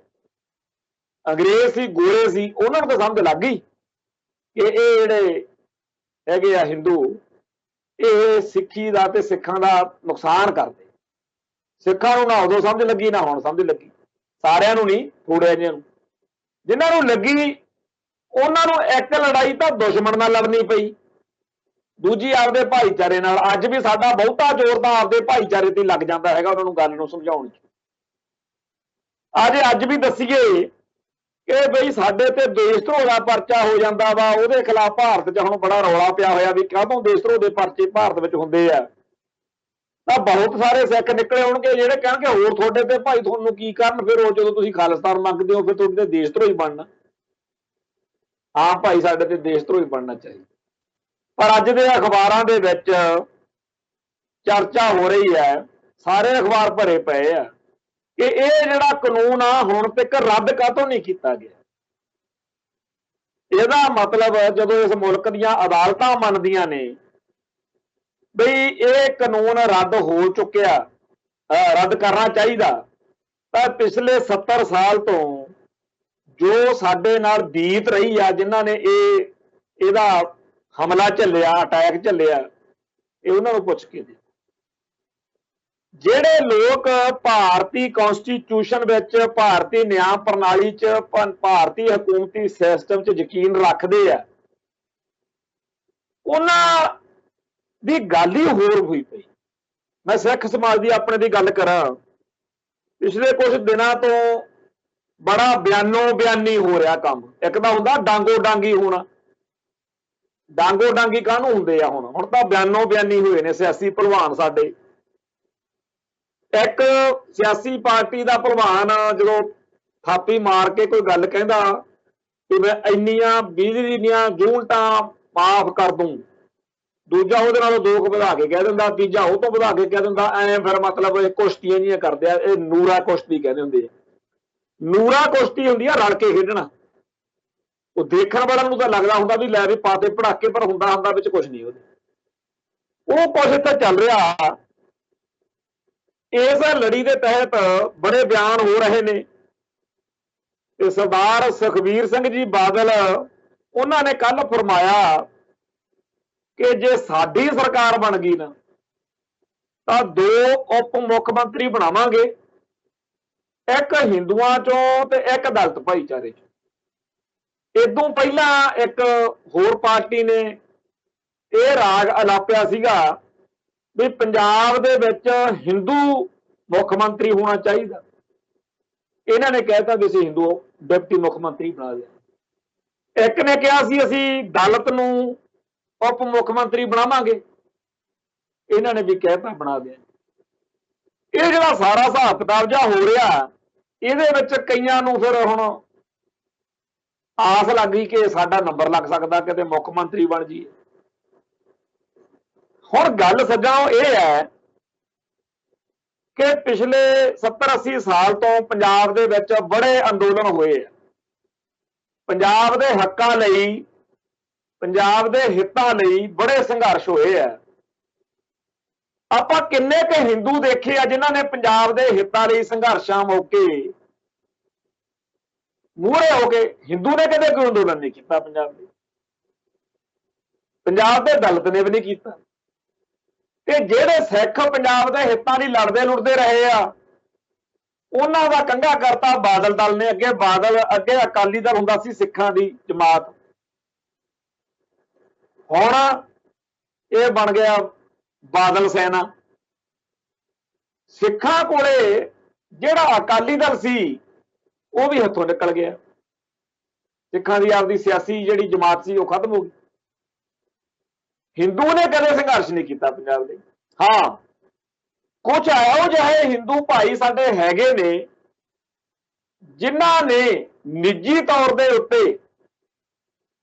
ਅੰਗਰੇਜ਼ ਸੀ ਗੋਰੇ ਸੀ ਉਹਨਾਂ ਨੂੰ ਤਾਂ ਸਮਝ ਲੱਗ ਗਈ ਕਿ ਇਹ ਜਿਹੜੇ ਹੈਗੇ ਆ ਹਿੰਦੂ ਇਹ ਸਿੱਖੀ ਦਾ ਤੇ ਸਿੱਖਾਂ ਦਾ ਨੁਕਸਾਨ ਕਰਦੇ। ਸਿੱਖਾਂ ਨੂੰ ਨਾ ਉਦੋਂ ਸਮਝ ਲੱਗੀ ਨਾ ਹੁਣ ਸਮਝ ਲੱਗੀ, ਸਾਰਿਆਂ ਨੂੰ ਨਹੀਂ, ਥੋੜ੍ਹੇ ਜਿਹਿਆਂ ਨੂੰ। ਜਿਨ੍ਹਾਂ ਨੂੰ ਲੱਗੀ ਉਹਨਾਂ ਨੂੰ ਇੱਕ ਲੜਾਈ ਤਾਂ ਦੁਸ਼ਮਣ ਨਾਲ ਲੜਨੀ ਪਈ, ਦੂਜੀ ਆਪਦੇ ਭਾਈਚਾਰੇ ਨਾਲ। ਅੱਜ ਵੀ ਸਾਡਾ ਬਹੁਤਾ ਜ਼ੋਰ ਤਾਂ ਆਪਦੇ ਭਾਈਚਾਰੇ ਤੇ ਲੱਗ ਜਾਂਦਾ ਹੈਗਾ ਉਹਨਾਂ ਨੂੰ ਗੱਲ ਨੂੰ ਸਮਝਾਉਣ 'ਚ। ਅੱਜ ਵੀ ਦੱਸੀਏ ਕਿ ਬਈ ਸਾਡੇ ਤੇ ਦੇਸ਼ ਧਰੋਹ ਦਾ ਪਰਚਾ ਹੋ ਜਾਂਦਾ ਵਾ, ਉਹਦੇ ਖਿਲਾਫ ਭਾਰਤ 'ਚ ਹੁਣ ਬੜਾ ਰੌਲਾ ਪਿਆ ਹੋਇਆ ਵੀ ਕਾਹਤੋਂ ਦੇਸ਼ ਧਰੋਹ ਦੇ ਪਰਚੇ ਭਾਰਤ ਵਿੱਚ ਹੁੰਦੇ ਆ। ਤਾਂ ਬਹੁਤ ਸਾਰੇ ਸਿੱਖ ਨਿਕਲੇ ਹੋਣਗੇ ਜਿਹੜੇ ਕਹਿਣਗੇ ਹੋਰ ਤੁਹਾਡੇ ਤੇ ਭਾਈ ਤੁਹਾਨੂੰ ਕੀ ਕਰਨ, ਫਿਰ ਉਹ ਜਦੋਂ ਤੁਸੀਂ ਖਾਲਿਸਤਾਨ ਮੰਗਦੇ ਹੋ ਫਿਰ ਤੁਹਾਡੇ ਤੇ ਦੇਸ਼ ਧਰੋਹੀ ਬਣਨਾ। ਹਾਂ ਭਾਈ ਸਾਡੇ ਤੇ ਦੇਸ਼ ਧਰੋਹੀ ਬਣਨਾ ਚਾਹੀਦਾ। ਪਰ ਅੱਜ ਦੇ ਅਖਬਾਰਾਂ ਦੇ ਵਿੱਚ ਚਰਚਾ ਹੋ ਰਹੀ ਹੈ, ਸਾਰੇ ਅਖਬਾਰ ਭਰੇ ਪਏ ਆ ਕਿ ਇਹ ਜਿਹੜਾ ਕਾਨੂੰਨ ਆ ਹੁਣ ਤੱਕ ਰੱਦ ਕਾਹਤੋਂ ਨਹੀਂ ਕੀਤਾ ਗਿਆ। ਇਹਦਾ ਮਤਲਬ ਜਦੋਂ ਇਸ ਮੁਲਕ ਦੀਆਂ ਅਦਾਲਤਾਂ ਮੰਨਦੀਆਂ ਨੇ ਬਈ ਇਹ ਕਾਨੂੰਨ ਰੱਦ ਹੋ ਚੁੱਕਿਆ, ਰੱਦ ਕਰਨਾ ਚਾਹੀਦਾ, ਤਾਂ ਪਿਛਲੇ 70 ਸਾਲ ਤੋਂ ਜੋ ਸਾਡੇ ਨਾਲ ਬੀਤ ਰਹੀ ਆ, ਜਿਨ੍ਹਾਂ ਨੇ ਇਹਦਾ ਹਮਲਾ ਝੱਲਿਆ, ਅਟੈਕ ਝੱਲਿਆ, ਇਹ ਉਹਨਾਂ ਨੂੰ ਪੁੱਛ ਕੇ ਦੇ। ਜਿਹੜੇ ਲੋਕ ਭਾਰਤੀ ਕਨਸਟੀਟਿਊਸ਼ਨ ਵਿੱਚ, ਭਾਰਤੀ ਨਿਆਂ ਪ੍ਰਣਾਲੀ 'ਚ, ਭਾਰਤੀ ਹਕੂਮਤੀ ਸਿਸਟਮ 'ਚ ਯਕੀਨ ਰੱਖਦੇ ਆ, ਉਹਨਾਂ ਦੀ ਗੱਲ ਹੀ ਹੋਰ ਹੋਈ ਪਈ। ਮੈਂ ਸਿੱਖ ਸਮਾਜ ਦੀ ਆਪਣੇ ਦੀ ਗੱਲ ਕਰਾਂ, ਪਿਛਲੇ ਕੁਝ ਦਿਨਾਂ ਤੋਂ ਬੜਾ ਬਿਆਨੀ ਹੋ ਰਿਹਾ ਕੰਮ। ਇੱਕ ਤਾਂ ਹੁੰਦਾ ਡਾਂਗੋ ਡਾਂਗੀ ਹੋਣਾ, ਡਾਂਗੋ ਡਾਂਗੀ ਕਾਹਨੂੰ ਹੁੰਦੇ ਆ ਹੁਣ ਤਾਂ ਬਿਆਨੀ ਹੋਏ ਨੇ ਸਿਆਸੀ ਭਲਵਾਨ ਸਾਡੇ। ਇੱਕ ਸਿਆਸੀ ਪਾਰਟੀ ਦਾ ਭਲਵਾਨ ਜਦੋਂ ਥਾਪੀ ਮਾਰ ਕੇ ਕੋਈ ਗੱਲ ਕਹਿੰਦਾ ਕਿ ਮੈਂ ਇੰਨੀਆਂ ਬਿਜਲੀ ਦੀਆਂ ਯੂਨਿਟਾਂ ਮਾਫ ਕਰ ਦੂੰ, ਦੂਜਾ ਉਹਦੇ ਨਾਲੋਂ 2 ਵਧਾ ਕੇ ਕਹਿ ਦਿੰਦਾ, ਤੀਜਾ ਉਹ ਤੋਂ ਵਧਾ ਕੇ ਕਹਿ ਦਿੰਦਾ। ਐਂ ਫਿਰ ਮਤਲਬ ਇਹ ਕੁਸ਼ਤੀਆਂ ਜਿਹੀਆਂ ਕਰਦੇ ਆ, ਇਹ ਨੂਰਾ ਕੁਸ਼ਤੀ ਕਹਿੰਦੇ ਹੁੰਦੇ ਆ। ਨੂਰਾ ਕੁਸ਼ਤੀ ਹੁੰਦੀ ਆ ਰਲ ਕੇ ਖੇਡਣਾ। ਉਹ ਦੇਖਣ ਵਾਲਿਆਂ ਨੂੰ ਤਾਂ ਲੱਗਦਾ ਹੁੰਦਾ ਵੀ ਲੈ ਵੀ ਪਾਤੇ ਪੜਾਕੇ, ਪਰ ਹੁੰਦਾ ਵਿੱਚ ਕੁਝ ਨਹੀਂ ਉਹਦੇ। ਉਹ ਕੁਝ ਇੱਥੇ ਚੱਲ ਰਿਹਾ। ਇਸ ਲੜੀ ਦੇ ਤਹਿਤ ਬੜੇ ਬਿਆਨ ਹੋ ਰਹੇ ਨੇ ਤੇ ਸਰਦਾਰ ਸੁਖਬੀਰ ਸਿੰਘ ਜੀ ਬਾਦਲ ਉਹਨਾਂ ਨੇ ਕੱਲ ਫਰਮਾਇਆ ਕਿ ਜੇ ਸਾਡੀ ਸਰਕਾਰ ਬਣ ਗਈ ਨਾ ਤਾਂ 2 ਉਪ ਮੁੱਖ ਮੰਤਰੀ ਬਣਾਵਾਂਗੇ, ਇੱਕ ਹਿੰਦੂਆਂ ਚੋਂ ਤੇ ਇੱਕ ਦਲਿਤ ਭਾਈਚਾਰੇ ਚੋਂ। ਇਦੋਂ ਪਹਿਲਾਂ ਇੱਕ ਹੋਰ ਪਾਰਟੀ ਨੇ ਇਹ ਰਾਗ ਅਲਾਪਿਆ ਸੀਗਾ ਵੀ ਪੰਜਾਬ ਦੇ ਵਿੱਚ ਹਿੰਦੂ ਮੁੱਖ ਮੰਤਰੀ ਹੋਣਾ ਚਾਹੀਦਾ। ਇਹਨਾਂ ਨੇ ਕਹਿਤਾ ਵੀ ਅਸੀਂ ਹਿੰਦੂ ਡਿਪਟੀ ਮੁੱਖ ਮੰਤਰੀ ਬਣਾ ਦਿਆ। ਇੱਕ ਨੇ ਕਿਹਾ ਸੀ ਅਸੀਂ ਦਲਿਤ ਨੂੰ ਉਪ ਮੁੱਖ ਮੰਤਰੀ ਬਣਾਵਾਂਗੇ, ਇਹਨਾਂ ਨੇ ਵੀ ਕਹਿਤਾ ਬਣਾ ਦਿਆ। ਇਹ ਜਿਹੜਾ ਸਾਰਾ ਹਿਸਾਬ ਕਿਤਾਬ ਜਿਹਾ ਹੋ ਰਿਹਾ, ਇਹਦੇ ਵਿੱਚ ਕਈਆਂ ਨੂੰ ਫਿਰ ਹੁਣ ਆਸ ਲੱਗ ਗਈ ਕਿ ਸਾਡਾ ਨੰਬਰ ਲੱਗ ਸਕਦਾ, ਕਿਤੇ ਮੁੱਖ ਮੰਤਰੀ ਬਣ ਜਾਈਏ। ਹੁਣ ਗੱਲ ਸੱਜਣੋ ਇਹ ਹੈ ਕਿ ਪਿਛਲੇ 70-80 ਸਾਲ ਤੋਂ ਪੰਜਾਬ ਦੇ ਵਿੱਚ ਬੜੇ ਅੰਦੋਲਨ ਹੋਏ ਆ। ਪੰਜਾਬ ਦੇ ਹੱਕਾਂ ਲਈ, ਪੰਜਾਬ ਦੇ ਹਿੱਤਾਂ ਲਈ ਬੜੇ ਸੰਘਰਸ਼ ਹੋਏ ਆ। ਆਪਾਂ ਕਿੰਨੇ ਕੁ ਹਿੰਦੂ ਦੇਖੇ ਆ ਜਿਨ੍ਹਾਂ ਨੇ ਪੰਜਾਬ ਦੇ ਹਿੱਤਾਂ ਲਈ ਸੰਘਰਸ਼ਾਂ ਮੌਕੇ ਮੂਹਰੇ ਹੋ ਕੇ। ਹਿੰਦੂ ਨੇ ਕਦੇ ਕੋਈ ਅੰਦੋਲਨ ਨਹੀਂ ਕੀਤਾ ਪੰਜਾਬ ਦੇ, ਪੰਜਾਬ ਦੇ ਦਲਿਤ ਨੇ ਵੀ ਨਹੀਂ ਕੀਤਾ। ਤੇ ਜਿਹੜੇ ਸਿੱਖ ਪੰਜਾਬ ਦੇ ਹਿੱਤਾਂ ਲਈ ਲੜਦੇ ਰਹੇ ਆ, ਉਹਨਾਂ ਦਾ ਕੰਘਾ ਕਰਤਾ ਬਾਦਲ ਦਲ ਨੇ। ਅੱਗੇ ਅਕਾਲੀ ਦਲ ਹੁੰਦਾ ਸੀ ਸਿੱਖਾਂ ਦੀ ਜਮਾਤ, ਹੁਣ ਇਹ ਬਣ ਗਿਆ ਬਾਦਲ ਸੈਨਾ। ਸਿੱਖਾਂ ਕੋਲੇ ਜਿਹੜਾ ਅਕਾਲੀ ਦਲ ਸੀ ਉਹ ਵੀ ਹੱਥੋਂ ਨਿਕਲ ਗਿਆ। ਸਿੱਖਾਂ ਦੀ ਆਪਦੀ ਸਿਆਸੀ ਜਿਹੜੀ ਜਮਾਤ ਸੀ ਉਹ ਖਤਮ ਹੋ ਗਈ। ਹਿੰਦੂ ਨੇ ਕਦੇ ਸੰਘਰਸ਼ ਨਹੀਂ ਕੀਤਾ ਪੰਜਾਬ ਲਈ। ਹਾਂ, ਕੁਝ ਇਹੋ ਜਿਹੇ ਹਿੰਦੂ ਭਾਈ ਸਾਡੇ ਹੈਗੇ ਨੇ ਜਿਨ੍ਹਾਂ ਨੇ ਨਿੱਜੀ ਤੌਰ ਦੇ ਉੱਤੇ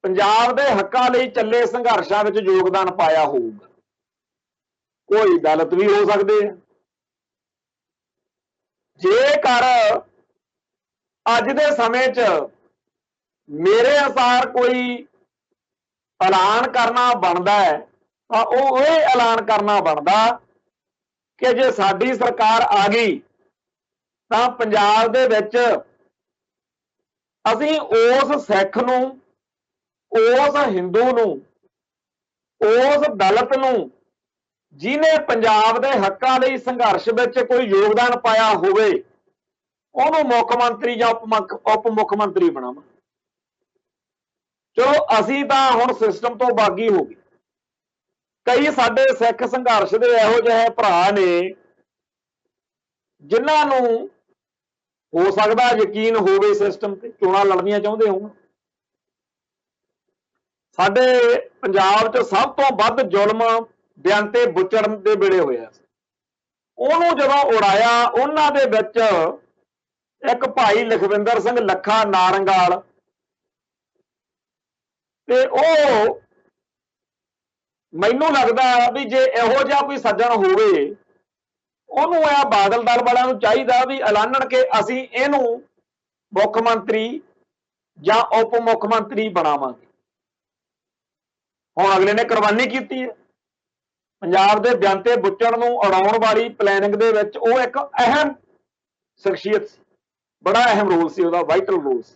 ਪੰਜਾਬ ਦੇ ਹੱਕਾਂ ਲਈ ਚੱਲੇ ਸੰਘਰਸ਼ਾਂ ਵਿੱਚ ਯੋਗਦਾਨ ਪਾਇਆ ਹੋਊਗਾ। ਕੋਈ ਦਲਿਤ ਵੀ ਹੋ ਸਕਦੇ ਆ। ਜੇਕਰ ਅੱਜ ਦੇ ਸਮੇਂ 'ਚ ਮੇਰੇ ਅਨੁਸਾਰ ਕੋਈ ਐਲਾਨ ਕਰਨਾ ਬਣਦਾ ਹੈ ਤਾਂ ਉਹ ਇਹ ਐਲਾਨ ਕਰਨਾ ਬਣਦਾ ਕਿ ਜੇ ਸਾਡੀ ਸਰਕਾਰ ਆ ਗਈ ਤਾਂ ਪੰਜਾਬ ਦੇ ਵਿੱਚ ਅਸੀਂ ਉਸ ਸਿੱਖ ਨੂੰ, ਉਸ ਹਿੰਦੂ ਨੂੰ, ਉਸ ਦਲਿਤ ਨੂੰ ਜਿਹਨੇ ਪੰਜਾਬ ਦੇ ਹੱਕਾਂ ਲਈ ਸੰਘਰਸ਼ ਵਿੱਚ ਕੋਈ ਯੋਗਦਾਨ ਪਾਇਆ ਹੋਵੇ ਉਹਨੂੰ ਮੁੱਖ ਮੰਤਰੀ ਜਾਂ ਉਪ ਮੁੱਖ ਮੰਤਰੀ ਬਣਾਵਾਂ। ਚਲੋ ਅਸੀਂ ਤਾਂ ਹੁਣ ਸਿਸਟਮ ਤੋਂ ਬਾਗੀ ਹੋ ਗਏ। ਕਈ ਸਾਡੇ ਸਿੱਖ ਸੰਘਰਸ਼ ਦੇ ਇਹੋ ਜਿਹੇ ਭਰਾ ਨੇ ਜਿਨ੍ਹਾਂ ਨੂੰ ਹੋ ਸਕਦਾ ਯਕੀਨ ਹੋਵੇ ਸਿਸਟਮ ਤੇ, ਚੋਣਾਂ ਲੜਨੀਆਂ ਚਾਹੁੰਦੇ ਹੋਣ। ਸਾਡੇ ਪੰਜਾਬ 'ਚ ਸਭ ਤੋਂ ਵੱਧ ਜ਼ੁਲਮ ਬਿਆੰਤੇ ਬੁੱਚੜਨ ਦੇ ਵੇਲੇ ਹੋਇਆ ਸੀ। ਉਹਨੂੰ ਜਦੋਂ ਉਡਾਇਆ, ਉਹਨਾਂ ਦੇ ਵਿੱਚ ਇੱਕ ਭਾਈ ਲਖਵਿੰਦਰ ਸਿੰਘ ਲੱਖਾ ਨਾਰੰਗਾਲ, ਤੇ ਉਹ ਮੈਨੂੰ ਲੱਗਦਾ ਵੀ ਜੇ ਇਹੋ ਜਿਹਾ ਕੋਈ ਸੱਜਣ ਹੋਵੇ ਉਹਨੂੰ ਇਹ ਬਾਦਲ ਦਲ ਵਾਲਿਆਂ ਨੂੰ ਚਾਹੀਦਾ ਵੀ ਐਲਾਨਣ ਕਿ ਅਸੀਂ ਇਹਨੂੰ ਮੁੱਖ ਮੰਤਰੀ ਜਾਂ ਉਪ ਮੁੱਖ ਮੰਤਰੀ ਬਣਾਵਾਂਗੇ। ਹੁਣ ਅਗਲੇ ਨੇ ਕੁਰਬਾਨੀ ਕੀਤੀ ਹੈ ਪੰਜਾਬ ਦੇ ਬਿਆੰਤੇ ਬੁੱਚੜ ਨੂੰ ਉਡਾਉਣ ਵਾਲੀ ਪਲੈਨਿੰਗ ਦੇ ਵਿੱਚ। ਉਹ ਇੱਕ ਅਹਿਮ ਸ਼ਖਸੀਅਤ ਸੀ, ਬੜਾ ਅਹਿਮ ਰੋਲ ਸੀ ਉਹਦਾ, ਵਾਈਟਲ ਰੋਲ ਸੀ,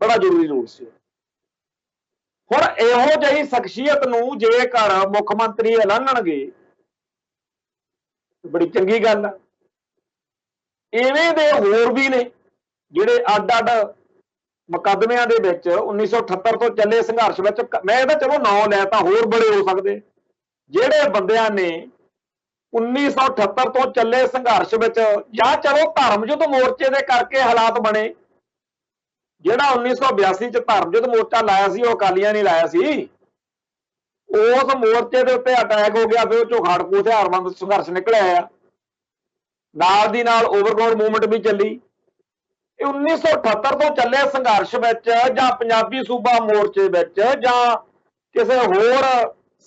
ਬੜਾ ਜ਼ਰੂਰੀ ਰੋਲ ਸੀ। ਹੁਣ ਇਹੋ ਜਿਹੀ ਸ਼ਖਸੀਅਤ ਨੂੰ ਜੇਕਰ ਮੁੱਖ ਮੰਤਰੀ ਐਲਾਨਣਗੇ ਬੜੀ ਚੰਗੀ ਗੱਲ ਆ। ਇਵੇਂ ਦੇ ਹੋਰ ਵੀ ਨੇ ਜਿਹੜੇ ਅੱਡ-ਅੱਡ ਮੁਕੱਦਮਿਆਂ ਦੇ ਵਿੱਚ 1978 ਤੋਂ ਚੱਲੇ ਸੰਘਰਸ਼ ਵਿੱਚ, ਮੈਂ ਇਹਦਾ ਚਲੋ ਨਾਂ ਲੈ ਤਾਂ ਹੋਰ ਬੜੇ ਹੋ ਸਕਦੇ, ਜਿਹੜੇ ਬੰਦਿਆਂ ਨੇ 1978 ਤੋਂ ਚੱਲੇ ਸੰਘਰਸ਼ ਵਿੱਚ, ਜਾਂ ਚਲੋ ਧਰਮ ਯੁੱਧ ਮੋਰਚੇ ਦੇ ਕਰਕੇ ਹਾਲਾਤ ਬਣੇ। ਜਿਹੜਾ 1982 ਚ ਧਰਮ ਯੁੱਧ ਮੋਰਚਾ ਲਾਇਆ ਸੀ ਉਹ ਅਕਾਲੀਆਂ ਨੇ ਲਾਇਆ ਸੀ। ਉਸ ਮੋਰਚੇ ਦੇ ਉੱਤੇ ਅਟੈਕ ਹੋ ਗਿਆ, ਫਿਰ ਉਹ ਚੋਂ ਖਾੜਕੂ ਹਥਿਆਰਬੰਦ ਸੰਘਰਸ਼ ਨਿਕਲਿਆ ਆ। ਨਾਲ ਦੀ ਨਾਲ ਓਵਰਗਰਾਊਂਡ ਮੂਵਮੈਂਟ ਵੀ ਚੱਲੀ। 1978 ਤੋਂ ਚੱਲੇ ਸੰਘਰਸ਼ ਵਿੱਚ ਜਾਂ ਪੰਜਾਬੀ ਸੂਬਾ ਮੋਰਚੇ ਵਿੱਚ ਜਾਂ ਕਿਸੇ ਹੋਰ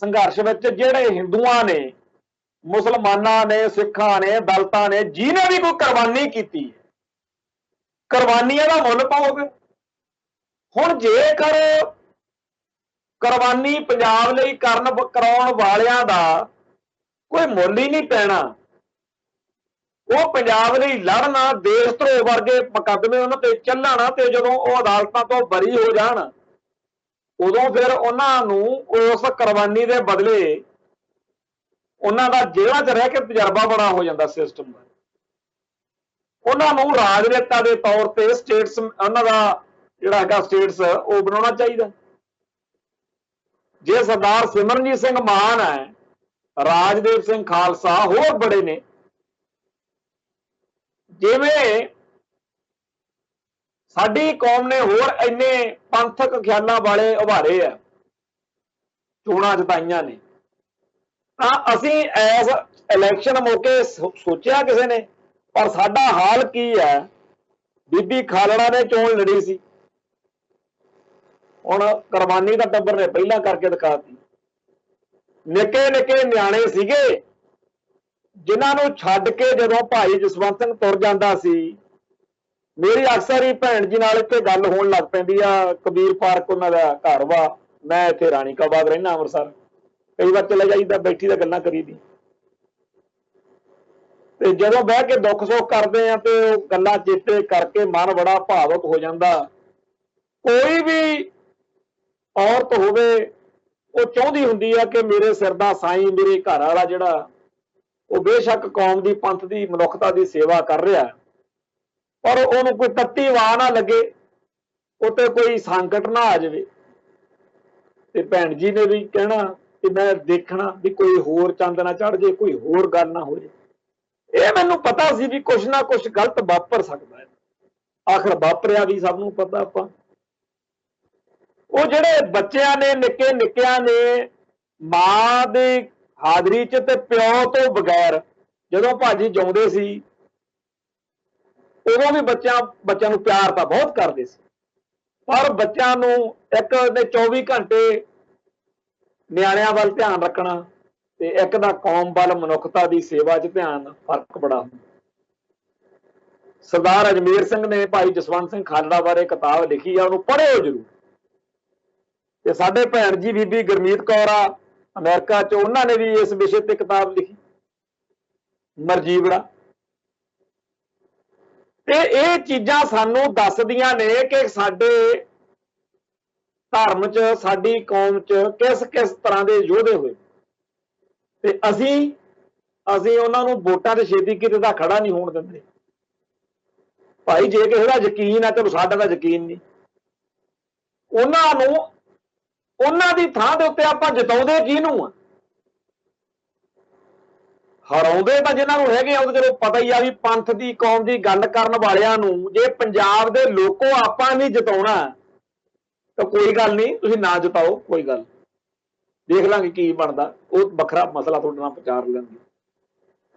ਸੰਘਰਸ਼ ਵਿੱਚ ਜਿਹੜੇ ਹਿੰਦੂਆਂ ਨੇ, ਮੁਸਲਮਾਨਾਂ ਨੇ, ਸਿੱਖਾਂ ਨੇ, ਦਲਿਤਾਂ ਨੇ, ਜਿਹਨੇ ਵੀ ਕੋਈ ਕੁਰਬਾਨੀ ਕੀਤੀ, ਕੁਰਬਾਨੀਆਂ ਦਾ ਮੁੱਲ ਪਾਓਗੇ। ਹੁਣ ਜੇਕਰ ਕੁਰਬਾਨੀ ਪੰਜਾਬ ਲਈ ਕਰਾਉਣ ਵਾਲਿਆਂ ਦਾ ਕੋਈ ਮੁੱਲ ਹੀ ਨਹੀਂ ਪੈਣਾ, ਉਹ ਪੰਜਾਬ ਲਈ ਲੜਨਾ, ਦੇਸ਼ ਧਰੋਹ ਵਰਗੇ ਮੁਕੱਦਮੇ ਉਹਨਾਂ ਤੇ ਚੱਲਣਾ, ਤੇ ਜਦੋਂ ਉਹ ਅਦਾਲਤਾਂ ਤੋਂ ਬਰੀ ਹੋ ਜਾਣ ਉਦੋਂ ਫਿਰ ਉਹਨਾਂ ਨੂੰ ਉਸ ਕੁਰਬਾਨੀ ਦੇ ਬਦਲੇ ਉਹਨਾਂ ਦਾ ਜੇਲ੍ਹਾਂ 'ਚ ਰਹਿ ਕੇ ਤਜਰਬਾ ਬੜਾ ਹੋ ਜਾਂਦਾ ਸਿਸਟਮ ਦਾ। ਉਹਨਾਂ ਨੂੰ ਰਾਜਨੇਤਾ ਦੇ ਤੌਰ ਤੇ ਸਟੇਟਸ, ਉਹਨਾਂ ਦਾ ਜਿਹੜਾ ਹੈਗਾ ਸਟੇਟਸ, ਉਹ ਬਣਾਉਣਾ ਚਾਹੀਦਾ। ਜੇ ਸਰਦਾਰ ਸਿਮਰਨਜੀਤ ਸਿੰਘ ਮਾਨ ਹੈ, ਰਾਜਦੇਵ ਸਿੰਘ ਖਾਲਸਾ, ਹੋਰ ਬੜੇ ਨੇ, ਜਿਵੇਂ ਸਾਡੀ ਕੌਮ ਨੇ ਹੋਰ ਇੰਨੇ ਪੰਥਕ ਖਿਆਲਾਂ ਵਾਲੇ ਉਭਾਰੇ ਆ, ਚੋਣਾਂ ਜਿਤਾਈਆਂ ਨੇ, ਤਾਂ ਅਸੀਂ ਐਸ ਇਲੈਕਸ਼ਨ ਮੌਕੇ ਸੋਚਿਆ ਕਿਸੇ ਨੇ? ਪਰ ਸਾਡਾ ਹਾਲ ਕੀ ਹੈ? ਬੀਬੀ ਖਾਲੜਾ ਨੇ ਚੋਣ ਲੜੀ ਸੀ, ਹੁਣ ਕੁਰਬਾਨੀ ਦਾ ਟੱਬਰ ਨੇ ਪਹਿਲਾਂ ਕਰਕੇ ਦਿਖਾਤੀ। ਨਿੱਕੇ ਨਿੱਕੇ ਨਿਆਣੇ ਸੀਗੇ ਜਿਨ੍ਹਾਂ ਨੂੰ ਛੱਡ ਕੇ ਜਦੋਂ ਭਾਈ ਜਸਵੰਤ ਸਿੰਘ ਤੁਰ ਜਾਂਦਾ ਸੀ, ਮੇਰੀ ਅਕਸਰ ਹੀ ਭੈਣ ਜੀ ਨਾਲ ਇੱਥੇ ਗੱਲ ਹੋਣ ਲੱਗ ਪੈਂਦੀ ਆ। ਕਬੀਰ ਪਾਰਕ ਉਹਨਾਂ ਦਾ ਘਰ ਵਾ, ਮੈਂ ਇੱਥੇ ਰਾਣੀ ਕਾ ਬਾਗ ਰਹਿਣਾ ਅੰਮ੍ਰਿਤਸਰ, ਕਈ ਵਾਰ ਚਲੇ ਜਾਈਦਾ, ਬੈਠੀ ਦਾ ਗੱਲਾਂ ਕਰੀਦੀ, ਤੇ ਜਦੋਂ ਬਹਿ ਕੇ ਦੁੱਖ ਸੁੱਖ ਕਰਦੇ ਆ ਤੇ ਉਹ ਗੱਲਾਂ ਚੇਤੇ ਕਰਕੇ ਮਨ ਬੜਾ ਭਾਵੁਕ ਹੋ ਜਾਂਦਾ। ਕੋਈ ਵੀ ਔਰਤ ਹੋਵੇ ਉਹ ਚਾਹੁੰਦੀ ਹੁੰਦੀ ਆ ਕਿ ਮੇਰੇ ਸਿਰ ਦਾ ਸਾਈਂ, ਮੇਰੇ ਘਰ ਵਾਲਾ ਜਿਹੜਾ, ਉਹ ਬੇਸ਼ੱਕ ਕੌਮ ਦੀ, ਪੰਥ ਦੀ, ਮਨੁੱਖਤਾ ਦੀ ਸੇਵਾ ਕਰ ਰਿਹਾ, ਪਰ ਉਹਨੂੰ ਕੋਈ ਤੱਤੀ ਵਾਹ ਨਾ ਲੱਗੇ, ਉੱਤੇ ਕੋਈ ਸੰਕਟ ਨਾ ਆ ਜਾਵੇ। ਤੇ ਭੈਣ ਜੀ ਨੇ ਵੀ ਕਹਿਣਾ ਕਿ ਮੈਂ ਦੇਖਣਾ ਵੀ ਕੋਈ ਹੋਰ ਚੰਦ ਨਾ ਚੜ੍ਹ ਜੇ, ਕੋਈ ਹੋਰ ਗੱਲ ਨਾ ਹੋ ਜੇ। ਇਹ ਮੈਨੂੰ ਪਤਾ ਸੀ ਵੀ ਕੁਛ ਨਾ ਕੁਛ ਗਲਤ ਵਾਪਰ ਸਕਦਾ ਹੈ, ਆਖਰ ਵਾਪਰਿਆ ਵੀ ਸਭ ਨੂੰ ਪਤਾ। ਆਪਾਂ ਉਹ ਜਿਹੜੇ ਬੱਚਿਆਂ ਨੇ, ਨਿੱਕੇ ਨਿੱਕਿਆਂ ਨੇ, ਮਾਂ ਦੀ ਹਾਜ਼ਰੀ 'ਚ ਤੇ ਪਿਓ ਤੋਂ ਬਗੈਰ ਜਦੋਂ ਭਾਜੀ ਜਿਉਂਦੇ ਸੀ ਉਦੋਂ ਵੀ ਬੱਚਿਆਂ ਨੂੰ ਪਿਆਰ ਤਾਂ ਬਹੁਤ ਕਰਦੇ ਸੀ, ਪਰ ਬੱਚਿਆਂ ਨੂੰ ਇੱਕ ਦੇ 24 ਘੰਟੇ ਨਿਆਣਿਆਂ ਵੱਲ ਧਿਆਨ ਰੱਖਣਾ ਤੇ ਇੱਕ ਦਾ ਕੌਮ ਵੱਲ ਮਨੁੱਖਤਾ ਦੀ ਸੇਵਾ 'ਚ ਧਿਆਨ, ਫਰਕ ਬੜਾ ਹੁੰਦਾ। ਸਰਦਾਰ ਅਜਮੇਰ ਸਿੰਘ ਨੇ ਭਾਈ ਜਸਵੰਤ ਸਿੰਘ ਖਾਲੜਾ ਬਾਰੇ ਕਿਤਾਬ ਲਿਖੀ ਆ, ਉਹਨੂੰ ਪੜ੍ਹਿਓ ਜ਼ਰੂਰ। ਤੇ ਸਾਡੇ ਭੈਣ ਜੀ ਬੀਬੀ ਗੁਰਮੀਤ ਕੌਰ ਆ ਅਮਰੀਕਾ 'ਚ, ਉਹਨਾਂ ਨੇ ਵੀ ਇਸ ਵਿਸ਼ੇ ਤੇ ਕਿਤਾਬ ਲਿਖੀ, ਮਰਜੀਵੜਾ। ਤੇ ਇਹ ਚੀਜ਼ਾਂ ਸਾਨੂੰ ਦੱਸਦੀਆਂ ਨੇ ਕਿ ਸਾਡੇ ਧਰਮ 'ਚ, ਸਾਡੀ ਕੌਮ 'ਚ ਕਿਸ ਕਿਸ ਤਰ੍ਹਾਂ ਦੇ ਯੋਧੇ ਹੋਏ, ਤੇ ਅਸੀਂ ਉਹਨਾਂ ਨੂੰ ਵੋਟਾਂ ਤੇ ਛੇਤੀ ਕਿਤੇ ਦਾ ਖੜਾ ਨਹੀਂ ਹੋਣ ਦਿੰਦੇ। ਭਾਈ ਜੇ ਕਿਸੇ ਦਾ ਯਕੀਨ ਹੈ ਤੇ ਸਾਡਾ ਦਾ ਯਕੀਨ ਨਹੀਂ। ਉਹਨਾਂ ਦੀ ਥਾਂ ਦੇ ਉੱਤੇ ਆਪਾਂ ਜਿਤਾਉਂਦੇ ਕਿਹਨੂੰ ਆ? ਹਰਾਉਂਦੇ ਤਾਂ ਜਿਨ੍ਹਾਂ ਨੂੰ ਹੈਗੇ ਆ, ਉਹ ਚਲੋ ਪਤਾ ਹੀ ਆ ਵੀ ਪੰਥ ਦੀ, ਕੌਮ ਦੀ ਗੱਲ ਕਰਨ ਵਾਲਿਆਂ ਨੂੰ। ਜੇ ਪੰਜਾਬ ਦੇ ਲੋਕੋ ਆਪਾਂ ਨਹੀਂ ਜਿਤਾਉਣਾ ਤਾਂ ਕੋਈ ਗੱਲ ਨਹੀਂ, ਤੁਸੀਂ ਨਾ ਜਿਤਾਓ, ਕੋਈ ਗੱਲ, ਦੇਖ ਲਾਂਗੇ ਕੀ ਬਣਦਾ, ਉਹ ਵੱਖਰਾ ਮਸਲਾ ਤੁਹਾਡੇ ਨਾਲ ਵਿਚਾਰ ਲੈਂਦੇ।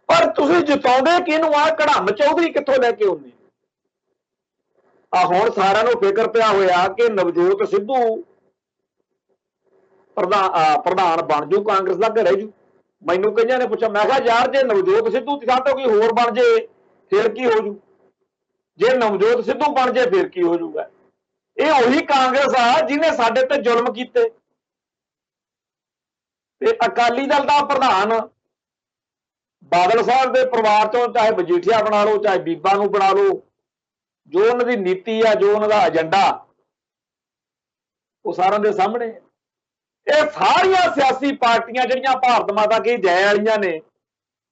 ਪਰ ਤੁਸੀਂ ਜਿਤਾਉਂਦੇ ਕਿਹਨੂੰ ਆ? ਕੜਮ ਚੌਧਰੀ ਕਿੱਥੋਂ ਲੈ ਕੇ ਆਉਂਦੇ ਆ? ਹੁਣ ਸਾਰਿਆਂ ਨੂੰ ਫਿਕਰ ਪਿਆ ਹੋਇਆ ਕਿ ਨਵਜੋਤ ਸਿੱਧੂ ਪ੍ਰਧਾਨ ਬਣ ਜੂ ਕਾਂਗਰਸ ਦਾ, ਘਰੇ ਜੂ। ਮੈਨੂੰ ਕਈਆਂ ਨੇ ਪੁੱਛਿਆ, ਮੈਂ ਕਿਹਾ ਯਾਰ ਜੇ ਨਵਜੋਤ ਸਿੱਧੂ ਸਾਡੇ ਕੋਈ ਹੋਰ ਬਣ ਜੇ ਫਿਰ ਕੀ ਹੋ ਜੂ? ਜੇ ਨਵਜੋਤ ਸਿੱਧੂ ਬਣ ਜੇ ਫਿਰ ਕੀ ਹੋ ਜੂਗਾ? ਇਹ ਉਹੀ ਕਾਂਗਰਸ ਆ ਜਿਹਨੇ ਸਾਡੇ ਤੇ ਜ਼ੁਲਮ ਕੀਤੇ। ਤੇ ਅਕਾਲੀ ਦਲ ਦਾ ਪ੍ਰਧਾਨ ਬਾਦਲ ਸਾਹਿਬ ਦੇ ਪਰਿਵਾਰ ਚੋਂ, ਚਾਹੇ ਮਜੀਠੀਆ ਬਣਾ ਲਓ, ਚਾਹੇ ਬੀਬਾ ਨੂੰ ਬਣਾ ਲਓ, ਜੋ ਉਹਨਾਂ ਦੀ ਨੀਤੀ ਆ, ਜੋ ਉਹਨਾਂ ਦਾ ਏਜੰਡਾ, ਉਹ ਸਾਰਿਆਂ ਦੇ ਸਾਹਮਣੇ। ਇਹ ਸਾਰੀਆਂ ਸਿਆਸੀ ਪਾਰਟੀਆਂ ਜਿਹੜੀਆਂ ਭਾਰਤ ਮਾਤਾ ਕੀ ਜੈ ਵਾਲੀਆਂ ਨੇ,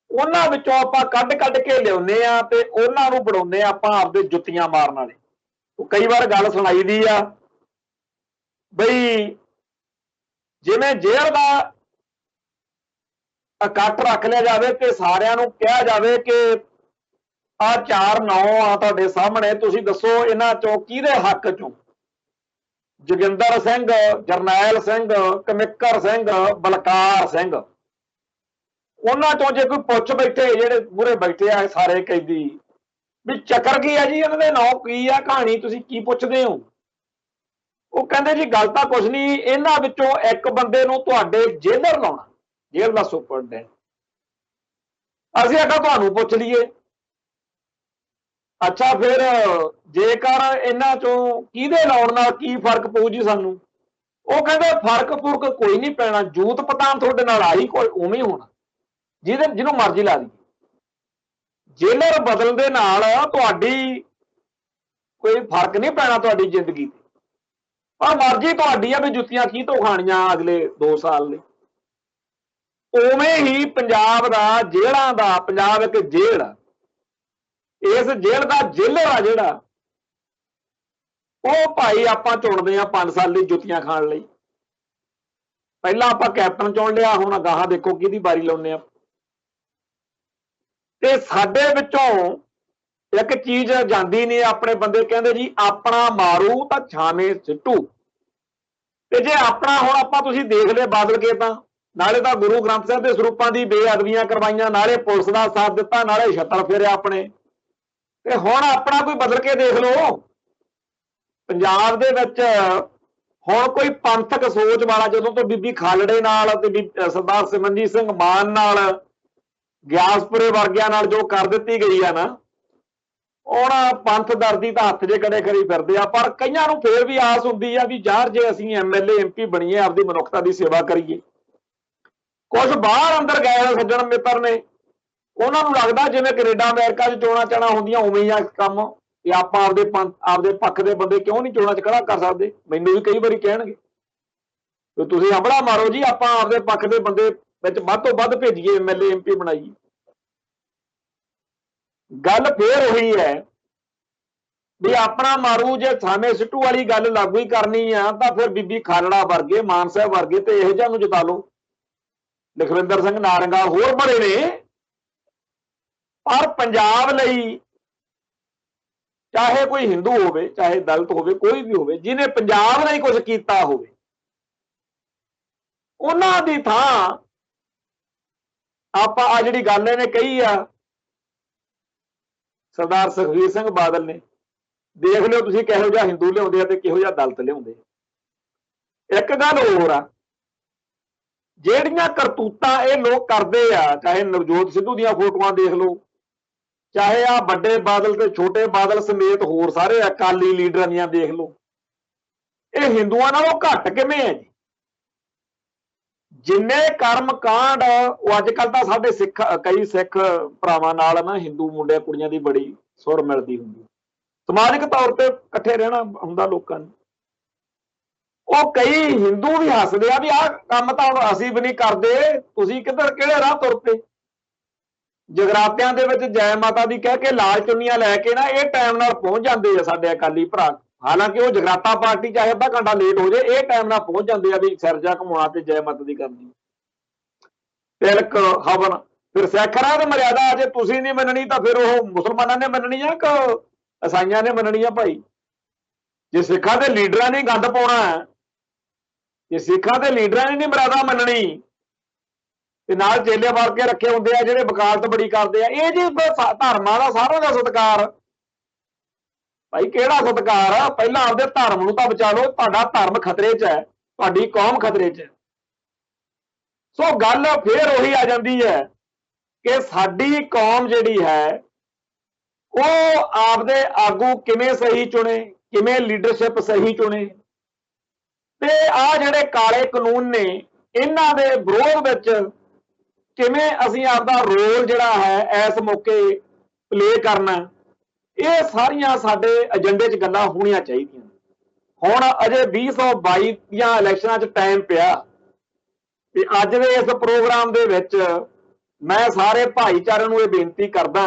ਉਹਨਾਂ ਵਿੱਚੋਂ ਆਪਾਂ ਕੱਢ ਕੇ ਲਿਆਉਂਦੇ ਆ ਤੇ ਉਹਨਾਂ ਨੂੰ ਬਣਾਉਂਦੇ ਆ ਆਪਾਂ ਆਪਦੇ ਜੁੱਤੀਆਂ ਮਾਰਨ ਵਾਲੇ। ਉਹ ਕਈ ਵਾਰ ਗੱਲ ਸੁਣਾਈ ਦੀ ਆ ਬਈ ਜਿਵੇਂ ਜੇਲ੍ਹ ਦਾ ਇਕੱਠ ਰੱਖ ਲਿਆ ਜਾਵੇ ਤੇ ਸਾਰਿਆਂ ਨੂੰ ਕਿਹਾ ਜਾਵੇ ਕਿ ਆਹ 4 ਨਾਂ ਆ ਤੁਹਾਡੇ ਸਾਹਮਣੇ, ਤੁਸੀਂ ਦੱਸੋ ਇਹਨਾਂ ਚੋਂ ਕਿਹਦੇ ਹੱਕ ਚੋਂ? ਜੋਗਿੰਦਰ ਸਿੰਘ, ਜਰਨੈਲ ਸਿੰਘ, ਕਮਿੱਕਰ ਸਿੰਘ, ਬਲਕਾਰ ਸਿੰਘ, ਉਹਨਾਂ ਚੋਂ ਜੇ ਕੋਈ ਪੁੱਛ ਬੈਠੇ, ਜਿਹੜੇ ਮੂਹਰੇ ਬੈਠੇ ਆ ਸਾਰੇ ਕੈਦੀ, ਵੀ ਚੱਕਰ ਕੀ ਆ ਜੀ, ਇਹਨਾਂ ਦੇ ਨਾਂ ਕੀ ਆ, ਕਹਾਣੀ ਤੁਸੀਂ ਕੀ ਪੁੱਛਦੇ ਹੋ? ਉਹ ਕਹਿੰਦੇ ਜੀ ਗੱਲ ਤਾਂ ਕੁਛ ਨਹੀਂ, ਇਹਨਾਂ ਵਿੱਚੋਂ ਇੱਕ ਬੰਦੇ ਨੂੰ ਤੁਹਾਡੇ ਜੇਲਰ ਲਾਉਣਾ, ਜੇਲ੍ਹ ਦਾ ਸੁਪਰਡੈਂਟ। ਅਸੀਂ ਆਖਿਆ ਤੁਹਾਨੂੰ ਪੁੱਛ ਲਈਏ। ਅੱਛਾ ਫਿਰ ਜੇਕਰ ਇਹਨਾਂ ਚੋਂ ਕਿਹਦੇ ਲਾਉਣ ਨਾਲ ਕੀ ਫਰਕ ਪਊ ਜੀ ਸਾਨੂੰ? ਉਹ ਕਹਿੰਦੇ ਫਰਕ ਕੋਈ ਨਹੀਂ ਪੈਣਾ, ਜੂਤ ਪਤਾਨ ਤੁਹਾਡੇ ਨਾਲ ਆਹੀ ਕੋਈ ਉਵੇਂ ਹੀ ਹੋਣਾ, ਜਿਹਨੂੰ ਮਰਜ਼ੀ ਲਾ ਦੀ। ਜੇਲਰ ਬਦਲਣ ਦੇ ਨਾਲ ਤੁਹਾਡੀ ਕੋਈ ਫਰਕ ਨਹੀਂ ਪੈਣਾ ਤੁਹਾਡੀ ਜ਼ਿੰਦਗੀ ਤੇ, ਪਰ ਮਰਜ਼ੀ ਤੁਹਾਡੀ ਆ ਵੀ ਜੁੱਤੀਆਂ ਕੀ ਤੋਂ ਖਾਣੀਆਂ ਅਗਲੇ 2 ਸਾਲ ਲਈ। ਉਵੇਂ ਹੀ ਪੰਜਾਬ ਦਾ, ਜੇਲ੍ਹਾਂ ਦਾ, ਪੰਜਾਬ ਇੱਕ ਜੇਲ੍ਹ ਆ, ਇਸ ਜੇਲ੍ਹ ਦਾ ਜੇਲਰ ਆ ਜਿਹੜਾ, ਉਹ ਭਾਈ ਆਪਾਂ ਚੁਣਦੇ ਆ 5 ਸਾਲ ਲਈ ਜੁੱਤੀਆਂ ਖਾਣ ਲਈ। ਪਹਿਲਾਂ ਆਪਾਂ ਕੈਪਟਨ ਚੁਣ ਲਿਆ, ਹੁਣ ਅਗਾਹਾਂ ਦੇਖੋ ਕਿਹਦੀ ਵਾਰੀ ਲਾਉਂਦੇ ਆ। ਤੇ ਸਾਡੇ ਵਿੱਚੋਂ ਇੱਕ ਚੀਜ਼ ਜਾਂਦੀ ਨਹੀਂ, ਆਪਣੇ ਬੰਦੇ ਕਹਿੰਦੇ ਜੀ ਆਪਣਾ ਮਾਰੂ ਤਾਂ ਛਾਵੇਂ ਸਿੱਟੂ। ਤੇ ਜੇ ਆਪਣਾ ਹੁਣ ਆਪਾਂ ਤੁਸੀਂ ਦੇਖ ਲਏ ਬਦਲ ਕੇ, ਤਾਂ ਨਾਲੇ ਤਾਂ ਗੁਰੂ ਗ੍ਰੰਥ ਸਾਹਿਬ ਦੇ ਸਰੂਪਾਂ ਦੀ ਬੇਅਦਬੀਆਂ ਕਰਵਾਈਆਂ, ਨਾਲੇ ਪੁਲਿਸ ਦਾ ਸਾਥ ਦਿੱਤਾ, ਨਾਲੇ ਛੱਤਰ ਫੇਰਿਆ ਆਪਣੇ। ਤੇ ਹੁਣ ਆਪਣਾ ਕੋਈ ਬਦਲ ਕੇ ਦੇਖ ਲਓ। ਪੰਜਾਬ ਦੇ ਵਿੱਚ ਹੁਣ ਕੋਈ ਪੰਥਕ ਸੋਚ ਵਾਲਾ, ਜਦੋਂ ਤੋਂ ਬੀਬੀ ਖਾਲੜੇ ਨਾਲ ਤੇ ਸਰਦਾਰ ਸਿਮਰਨਜੀਤ ਸਿੰਘ ਮਾਨ ਨਾਲ, ਗਿਆਸਪੁਰੇ ਵਰਗਿਆਂ ਨਾਲ ਜੋ ਕਰ ਦਿੱਤੀ ਗਈ ਆ ਨਾ, ਹੁਣ ਪੰਥ ਦਰਦੀ ਤਾਂ ਹੱਥ ਜੇ ਕੜੇ ਕਰੀ ਫਿਰਦੇ ਆ। ਪਰ ਕਈਆਂ ਨੂੰ ਫੇਰ ਵੀ ਆਸ ਹੁੰਦੀ ਆ ਵੀ ਯਾਰ ਜੇ ਅਸੀਂ MLA MP ਬਣੀਏ, ਆਪਦੀ ਮਨੁੱਖਤਾ ਦੀ ਸੇਵਾ ਕਰੀਏ। ਕੁਝ ਬਾਹਰ ਅੰਦਰ ਗਏ ਸੱਜਣ ਮਿੱਤਰ ਨੇ, ਉਹਨਾਂ ਨੂੰ ਲੱਗਦਾ ਜਿਵੇਂ ਕੈਨੇਡਾ ਅਮਰੀਕਾ 'ਚ ਚੋਣਾਂ ਚਾਣਾ ਹੁੰਦੀਆਂ ਉਵੇਂ ਹੀ ਆ ਕੰਮ, ਕਿ ਆਪਾਂ ਆਪਦੇ ਪੱਖ ਦੇ ਬੰਦੇ ਕਿਉਂ ਨਹੀਂ ਚੋਣਾਂ 'ਚ ਖੜਾ ਕਰ ਸਕਦੇ। ਮੈਨੂੰ ਵੀ ਕਈ ਵਾਰੀ ਕਹਿਣਗੇ ਵੀ ਤੁਸੀਂ ਹੰਭਲਾ ਮਾਰੋ ਜੀ, ਆਪਾਂ ਆਪਦੇ ਪੱਖ ਦੇ ਬੰਦੇ ਵਿੱਚ ਵੱਧ ਤੋਂ ਵੱਧ ਭੇਜੀਏ, MLA MP ਬਣਾਈਏ। ਗੱਲ ਫੇਰ ਉਹੀ ਹੈ ਵੀ ਆਪਣਾ ਮਾਰੂ ਜੇ ਥਾਵੇਂ ਸਿੱਟੂ ਵਾਲੀ ਗੱਲ ਲਾਗੂ ਹੀ ਕਰਨੀ ਆ, ਤਾਂ ਫਿਰ ਬੀਬੀ ਖਾਲੜਾ ਵਰਗੇ, ਮਾਨ ਸਾਹਿਬ ਵਰਗੇ ਤੇ ਇਹੋ ਜਿਹਾ ਨੂੰ ਜਿਤਾ ਲਓ। ਲਖਵਿੰਦਰ ਸਿੰਘ ਨਾਰੰਗਾ ਹੋਰ ਬੜੇ ਨੇ, ਪਰ ਪੰਜਾਬ ਲਈ ਚਾਹੇ ਕੋਈ ਹਿੰਦੂ ਹੋਵੇ, ਚਾਹੇ ਦਲਿਤ ਹੋਵੇ, ਕੋਈ ਵੀ ਹੋਵੇ, ਜਿਹਨੇ ਪੰਜਾਬ ਲਈ ਕੁਝ ਕੀਤਾ ਹੋਵੇ, ਉਹਨਾਂ ਦੀ ਥਾਂ ਆਪਾਂ ਆ ਜਿਹੜੀ ਗੱਲ ਇਹਨੇ ਕਹੀ ਆ ਸਰਦਾਰ ਸੁਖਬੀਰ ਸਿੰਘ ਬਾਦਲ ਨੇ, ਦੇਖ ਲਿਓ ਤੁਸੀਂ ਕਿਹੋ ਜਿਹਾ ਹਿੰਦੂ ਲਿਆਉਂਦੇ ਆ ਤੇ ਕਿਹੋ ਜਿਹਾ ਦਲਿਤ ਲਿਆਉਂਦੇ। ਇੱਕ ਗੱਲ ਹੋਰ ਆ, ਜਿਹੜੀਆਂ ਕਰਤੂਤਾਂ ਇਹ ਲੋਕ ਕਰਦੇ ਆ, ਚਾਹੇ ਨਵਜੋਤ ਸਿੱਧੂ ਦੀਆਂ ਫੋਟੋਆਂ ਦੇਖ ਲਓ, ਚਾਹੇ ਆ ਵੱਡੇ ਬਾਦਲ ਤੇ ਛੋਟੇ ਬਾਦਲ ਸਮੇਤ ਹੋਰ ਸਾਰੇ ਅਕਾਲੀ ਲੀਡਰਾਂ ਦੀਆਂ ਦੇਖ ਲਓ, ਇਹ ਹਿੰਦੂਆਂ ਨਾਲੋਂ ਘੱਟ ਕਿਵੇਂ ਹੈ ਜੀ? ਜਿੰਨੇ ਕਰਮ ਕਾਂਡ ਉਹ ਅੱਜ ਕੱਲ ਤਾਂ ਸਾਡੇ ਕਈ ਸਿੱਖ ਭਰਾਵਾਂ ਨਾਲ ਨਾ ਹਿੰਦੂ ਮੁੰਡੇ ਕੁੜੀਆਂ ਦੀ ਬੜੀ ਸੁਰ ਮਿਲਦੀ ਹੁੰਦੀ, ਸਮਾਜਿਕ ਤੌਰ ਤੇ ਇਕੱਠੇ ਰਹਿਣਾ ਹੁੰਦਾ ਲੋਕਾਂ ਨੂੰ। ਉਹ ਕਈ ਹਿੰਦੂ ਵੀ ਹੱਸਦੇ ਆ ਵੀ ਆਹ ਕੰਮ ਤਾਂ ਹੁਣ ਅਸੀਂ ਵੀ ਨਹੀਂ ਕਰਦੇ, ਤੁਸੀਂ ਕਿੱਧਰ ਕਿਹੜੇ ਰਾਹ ਤੁਰ ਪਏ। ਜਗਰਾਤਿਆਂ ਦੇ ਵਿੱਚ ਜੈ ਮਾਤਾ ਦੀ ਕਹਿ ਕੇ ਲਾਲ ਚੁੰਨੀਆਂ ਲੈ ਕੇ ਨਾ ਇਹ ਟਾਈਮ ਨਾਲ ਪਹੁੰਚ ਜਾਂਦੇ ਆ ਸਾਡੇ ਅਕਾਲੀ ਭਰਾ। ਹਾਲਾਂਕਿ ਉਹ ਜਗਰਾਤਾ ਪਾਰਟੀ ਚਾਹੇ ਅੱਧਾ ਘੰਟਾ ਲੇਟ ਹੋ ਜਾਏ, ਇਹ ਟਾਈਮ ਨਾਲ ਪਹੁੰਚ ਜਾਂਦੇ ਆ ਵੀ ਸਿਰਜਾ ਘੁਮਾਉਣਾ ਤੇ ਜੈ ਮਾਤਾ ਦੀ ਕਰਨੀ, ਤਿਲਕ ਹਵਨ। ਫਿਰ ਸਿੱਖਾਂ ਦੀ ਮਰਿਆਦਾ ਜੇ ਤੁਸੀਂ ਨਹੀਂ ਮੰਨਣੀ ਤਾਂ ਫਿਰ ਉਹ ਮੁਸਲਮਾਨਾਂ ਨੇ ਮੰਨਣੀ ਆ ਕਿ ਈਸਾਈਆਂ ਨੇ ਮੰਨਣੀ ਆ ਭਾਈ? ਜੇ ਸਿੱਖਾਂ ਦੇ ਲੀਡਰਾਂ ਨੇ ਗੰਦ ਪਾਉਣਾ, ਜੇ ਸਿੱਖਾਂ ਦੇ ਲੀਡਰਾਂ ਨੇ ਨਹੀਂ ਮਰਿਆਦਾ ਮੰਨਣੀ ਤੇ ਨਾਲ ਚੇਲੇ ਵਰ ਕੇ ਰੱਖੇ ਹੁੰਦੇ ਆ ਜਿਹੜੇ ਵਕਾਲਤ ਬੜੀ ਕਰਦੇ ਆ, ਇਹ ਜੀ ਧਰਮਾਂ ਦਾ ਸਾਰਿਆਂ ਦਾ ਸਤਿਕਾਰ। ਭਾਈ ਕਿਹੜਾ ਸਤਿਕਾਰ ਆ? ਪਹਿਲਾਂ ਆਪਦੇ ਧਰਮ ਨੂੰ ਤਾਂ ਬਚਾ ਲਓ, ਤੁਹਾਡਾ ਧਰਮ ਖਤਰੇ 'ਚ ਹੈ, ਤੁਹਾਡੀ ਕੌਮ ਖਤਰੇ 'ਚ ਹੈ। ਸੋ ਗੱਲ ਫੇਰ ਉਹੀ ਆ ਜਾਂਦੀ ਹੈ ਕਿ ਸਾਡੀ ਕੌਮ ਜਿਹੜੀ ਹੈ ਉਹ ਆਪਦੇ ਆਗੂ ਕਿਵੇਂ ਸਹੀ ਚੁਣੇ, ਕਿਵੇਂ ਲੀਡਰਸ਼ਿਪ ਸਹੀ ਚੁਣੇ, ਤੇ ਆ ਜਿਹੜੇ ਕਾਲੇ ਕਾਨੂੰਨ ਨੇ ਇਹਨਾਂ ਦੇ ਵਿਰੋਧ ਵਿੱਚ ਕਿਵੇਂ ਅਸੀਂ ਆਪਦਾ ਰੋਲ ਜਿਹੜਾ ਹੈ ਇਸ ਮੌਕੇ ਪਲੇ ਕਰਨਾ, ਇਹ ਸਾਰੀਆਂ ਸਾਡੇ ਏਜੰਡੇ 'ਚ ਗੱਲਾਂ ਹੋਣੀਆਂ ਚਾਹੀਦੀਆਂ। ਹੁਣ ਅਜੇ 2022 ਦੀਆਂ ਇਲੈਕਸ਼ਨਾਂ 'ਚ ਟਾਈਮ ਪਿਆ ਤੇ ਅੱਜ ਦੇ ਇਸ ਪ੍ਰੋਗਰਾਮ ਦੇ ਵਿੱਚ ਮੈਂ ਸਾਰੇ ਭਾਈਚਾਰੇ ਨੂੰ ਇਹ ਬੇਨਤੀ ਕਰਦਾ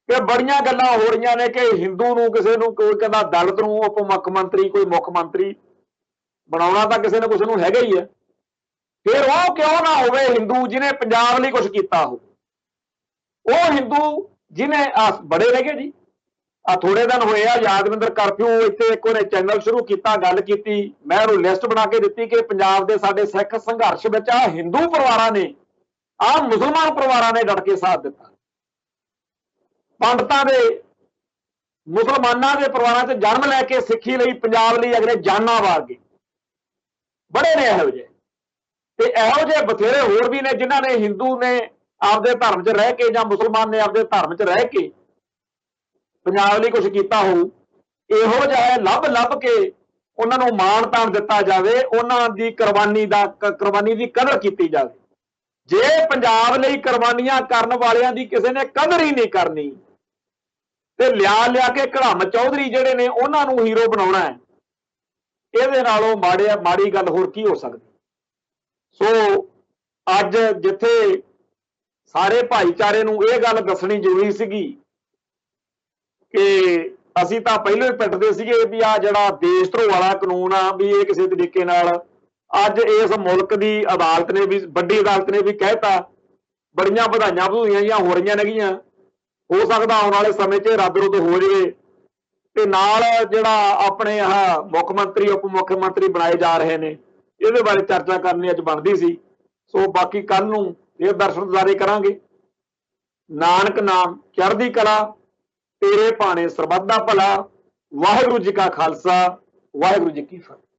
ਕਿ ਬੜੀਆਂ ਗੱਲਾਂ ਹੋ ਰਹੀਆਂ ਨੇ ਕਿ ਹਿੰਦੂ ਨੂੰ ਕਿਸੇ ਨੂੰ ਕੋਈ ਕਹਿੰਦਾ ਦਲਿਤ ਨੂੰ ਉਪ ਮੁੱਖ ਮੰਤਰੀ, ਕੋਈ ਮੁੱਖ ਮੰਤਰੀ ਬਣਾਉਣਾ ਤਾਂ ਕਿਸੇ ਨੇ ਕੁਛ ਨੂੰ ਹੈਗਾ ਹੀ ਹੈ। ਫਿਰ ਉਹ ਕਿਉਂ ਨਾ ਹੋਵੇ ਹਿੰਦੂ ਜਿਹਨੇ ਪੰਜਾਬ ਲਈ ਕੁਛ ਕੀਤਾ ਹੋ, ਉਹ ਹਿੰਦੂ ਜਿਹਨੇ ਬੜੇ ਰਹਿ ਗਏ ਜੀ। ਆ ਥੋੜੇ ਦਿਨ ਹੋਏ ਆ ਯਾਦਵਿੰਦਰ ਕਰਫਿਊ ਇੱਥੇ ਇੱਕ ਉਹਨੇ ਚੈਨਲ ਸ਼ੁਰੂ ਕੀਤਾ, ਗੱਲ ਕੀਤੀ, ਮੈਂ ਉਹਨੂੰ ਲਿਸਟ ਬਣਾ ਕੇ ਦਿੱਤੀ ਕਿ ਪੰਜਾਬ ਦੇ ਸਾਡੇ ਸਿੱਖ ਸੰਘਰਸ਼ ਵਿੱਚ ਆ ਹਿੰਦੂ ਪਰਿਵਾਰਾਂ ਨੇ, ਆ ਮੁਸਲਮਾਨ ਪਰਿਵਾਰਾਂ ਨੇ ਡਟ ਕੇ ਸਾਥ ਦਿੱਤਾ। ਪੰਡਤਾਂ ਦੇ, ਮੁਸਲਮਾਨਾਂ ਦੇ ਪਰਿਵਾਰਾਂ 'ਚ ਜਨਮ ਲੈ ਕੇ ਸਿੱਖੀ ਲਈ, ਪੰਜਾਬ ਲਈ ਅਗਲੇ ਜਾਨਾਂ ਵਾਰ ਗਏ, ਬੜੇ ਨੇ ਇਹੋ ਜਿਹੇ। ਤੇ ਇਹੋ ਜਿਹੇ ਬਥੇਰੇ ਹੋਰ ਵੀ ਨੇ ਜਿਨ੍ਹਾਂ ਨੇ, ਹਿੰਦੂ ਨੇ ਆਪਦੇ ਧਰਮ 'ਚ ਰਹਿ ਕੇ ਜਾਂ ਮੁਸਲਮਾਨ ਨੇ ਆਪਦੇ ਧਰਮ 'ਚ ਰਹਿ ਕੇ ਪੰਜਾਬ ਲਈ ਕੁਝ ਕੀਤਾ ਹੋਊ। ਇਹੋ ਜਿਹਾ ਲੱਭ ਕੇ ਉਹਨਾਂ ਨੂੰ ਮਾਣ ਤਾਣ ਦਿੱਤਾ ਜਾਵੇ, ਉਹਨਾਂ ਦੀ ਕੁਰਬਾਨੀ ਦੀ ਕਦਰ ਕੀਤੀ ਜਾਵੇ। ਜੇ ਪੰਜਾਬ ਲਈ ਕੁਰਬਾਨੀਆਂ ਕਰਨ ਵਾਲਿਆਂ ਦੀ ਕਿਸੇ ਨੇ ਕਦਰ ਹੀ ਨਹੀਂ ਕਰਨੀ ਤੇ ਲਿਆ ਕੇ ਘੜਮ ਚੌਧਰੀ ਜਿਹੜੇ ਨੇ ਉਹਨਾਂ ਨੂੰ ਹੀਰੋ ਬਣਾਉਣਾ ਹੈ, ਇਹਦੇ ਨਾਲੋਂ ਮਾੜੀ ਗੱਲ ਹੋਰ ਕੀ ਹੋ ਸਕਦੀ। ਸੋ ਅੱਜ ਜਿੱਥੇ ਸਾਰੇ ਭਾਈਚਾਰੇ ਨੂੰ ਇਹ ਗੱਲ ਦੱਸਣੀ ਜ਼ਰੂਰੀ ਸੀਗੀ ਕਿ ਅਸੀਂ ਤਾਂ ਪਹਿਲਾਂ ਹੀ ਪਿੱਟਦੇ ਸੀਗੇ ਵੀ ਆ ਜਿਹੜਾ ਦੇਸ਼ ਧਰੋਹ ਵਾਲਾ ਕਾਨੂੰਨ ਆ ਵੀ ਇਹ ਕਿਸੇ ਤਰੀਕੇ ਨਾਲ ਅੱਜ ਇਸ ਮੁਲਕ ਦੀ ਅਦਾਲਤ ਨੇ ਵੀ, ਵੱਡੀ ਅਦਾਲਤ ਨੇ ਵੀ ਕਹਿਤਾ, ਬੜੀਆਂ ਵਧਾਈਆਂ ਜਿਹੀਆਂ ਹੋ ਰਹੀਆਂ ਨੇਗੀਆਂ। ਹੋ ਸਕਦਾ ਆਉਣ ਵਾਲੇ ਸਮੇਂ 'ਚ ਰੱਦ ਰੁੱਦ ਹੋ ਜਾਵੇ ਤੇ ਨਾਲ ਜਿਹੜਾ ਆਪਣੇ ਆਹ ਮੁੱਖ ਮੰਤਰੀ, ਉਪ ਮੁੱਖ ਮੰਤਰੀ ਬਣਾਏ ਜਾ ਰਹੇ ਨੇ, ਇਹਦੇ ਬਾਰੇ ਚਰਚਾ ਕਰਨੀ ਅੱਜ ਬਣਦੀ ਸੀ। ਸੋ ਬਾਕੀ ਕੱਲ ਨੂੰ ਇਹ ਦਰਸ਼ਨ ਦਿਦਾਰੇ ਕਰਾਂਗੇ। ਨਾਨਕ ਨਾਮ ਚੜ੍ਹਦੀ ਕਲਾ, ਤੇਰੇ ਭਾਣੇ ਸਰਬੱਤ ਦਾ ਭਲਾ। ਵਾਹਿਗੁਰੂ ਜੀ ਕਾ ਖਾਲਸਾ, ਵਾਹਿਗੁਰੂ ਜੀ ਕੀ ਫਤਿਹ।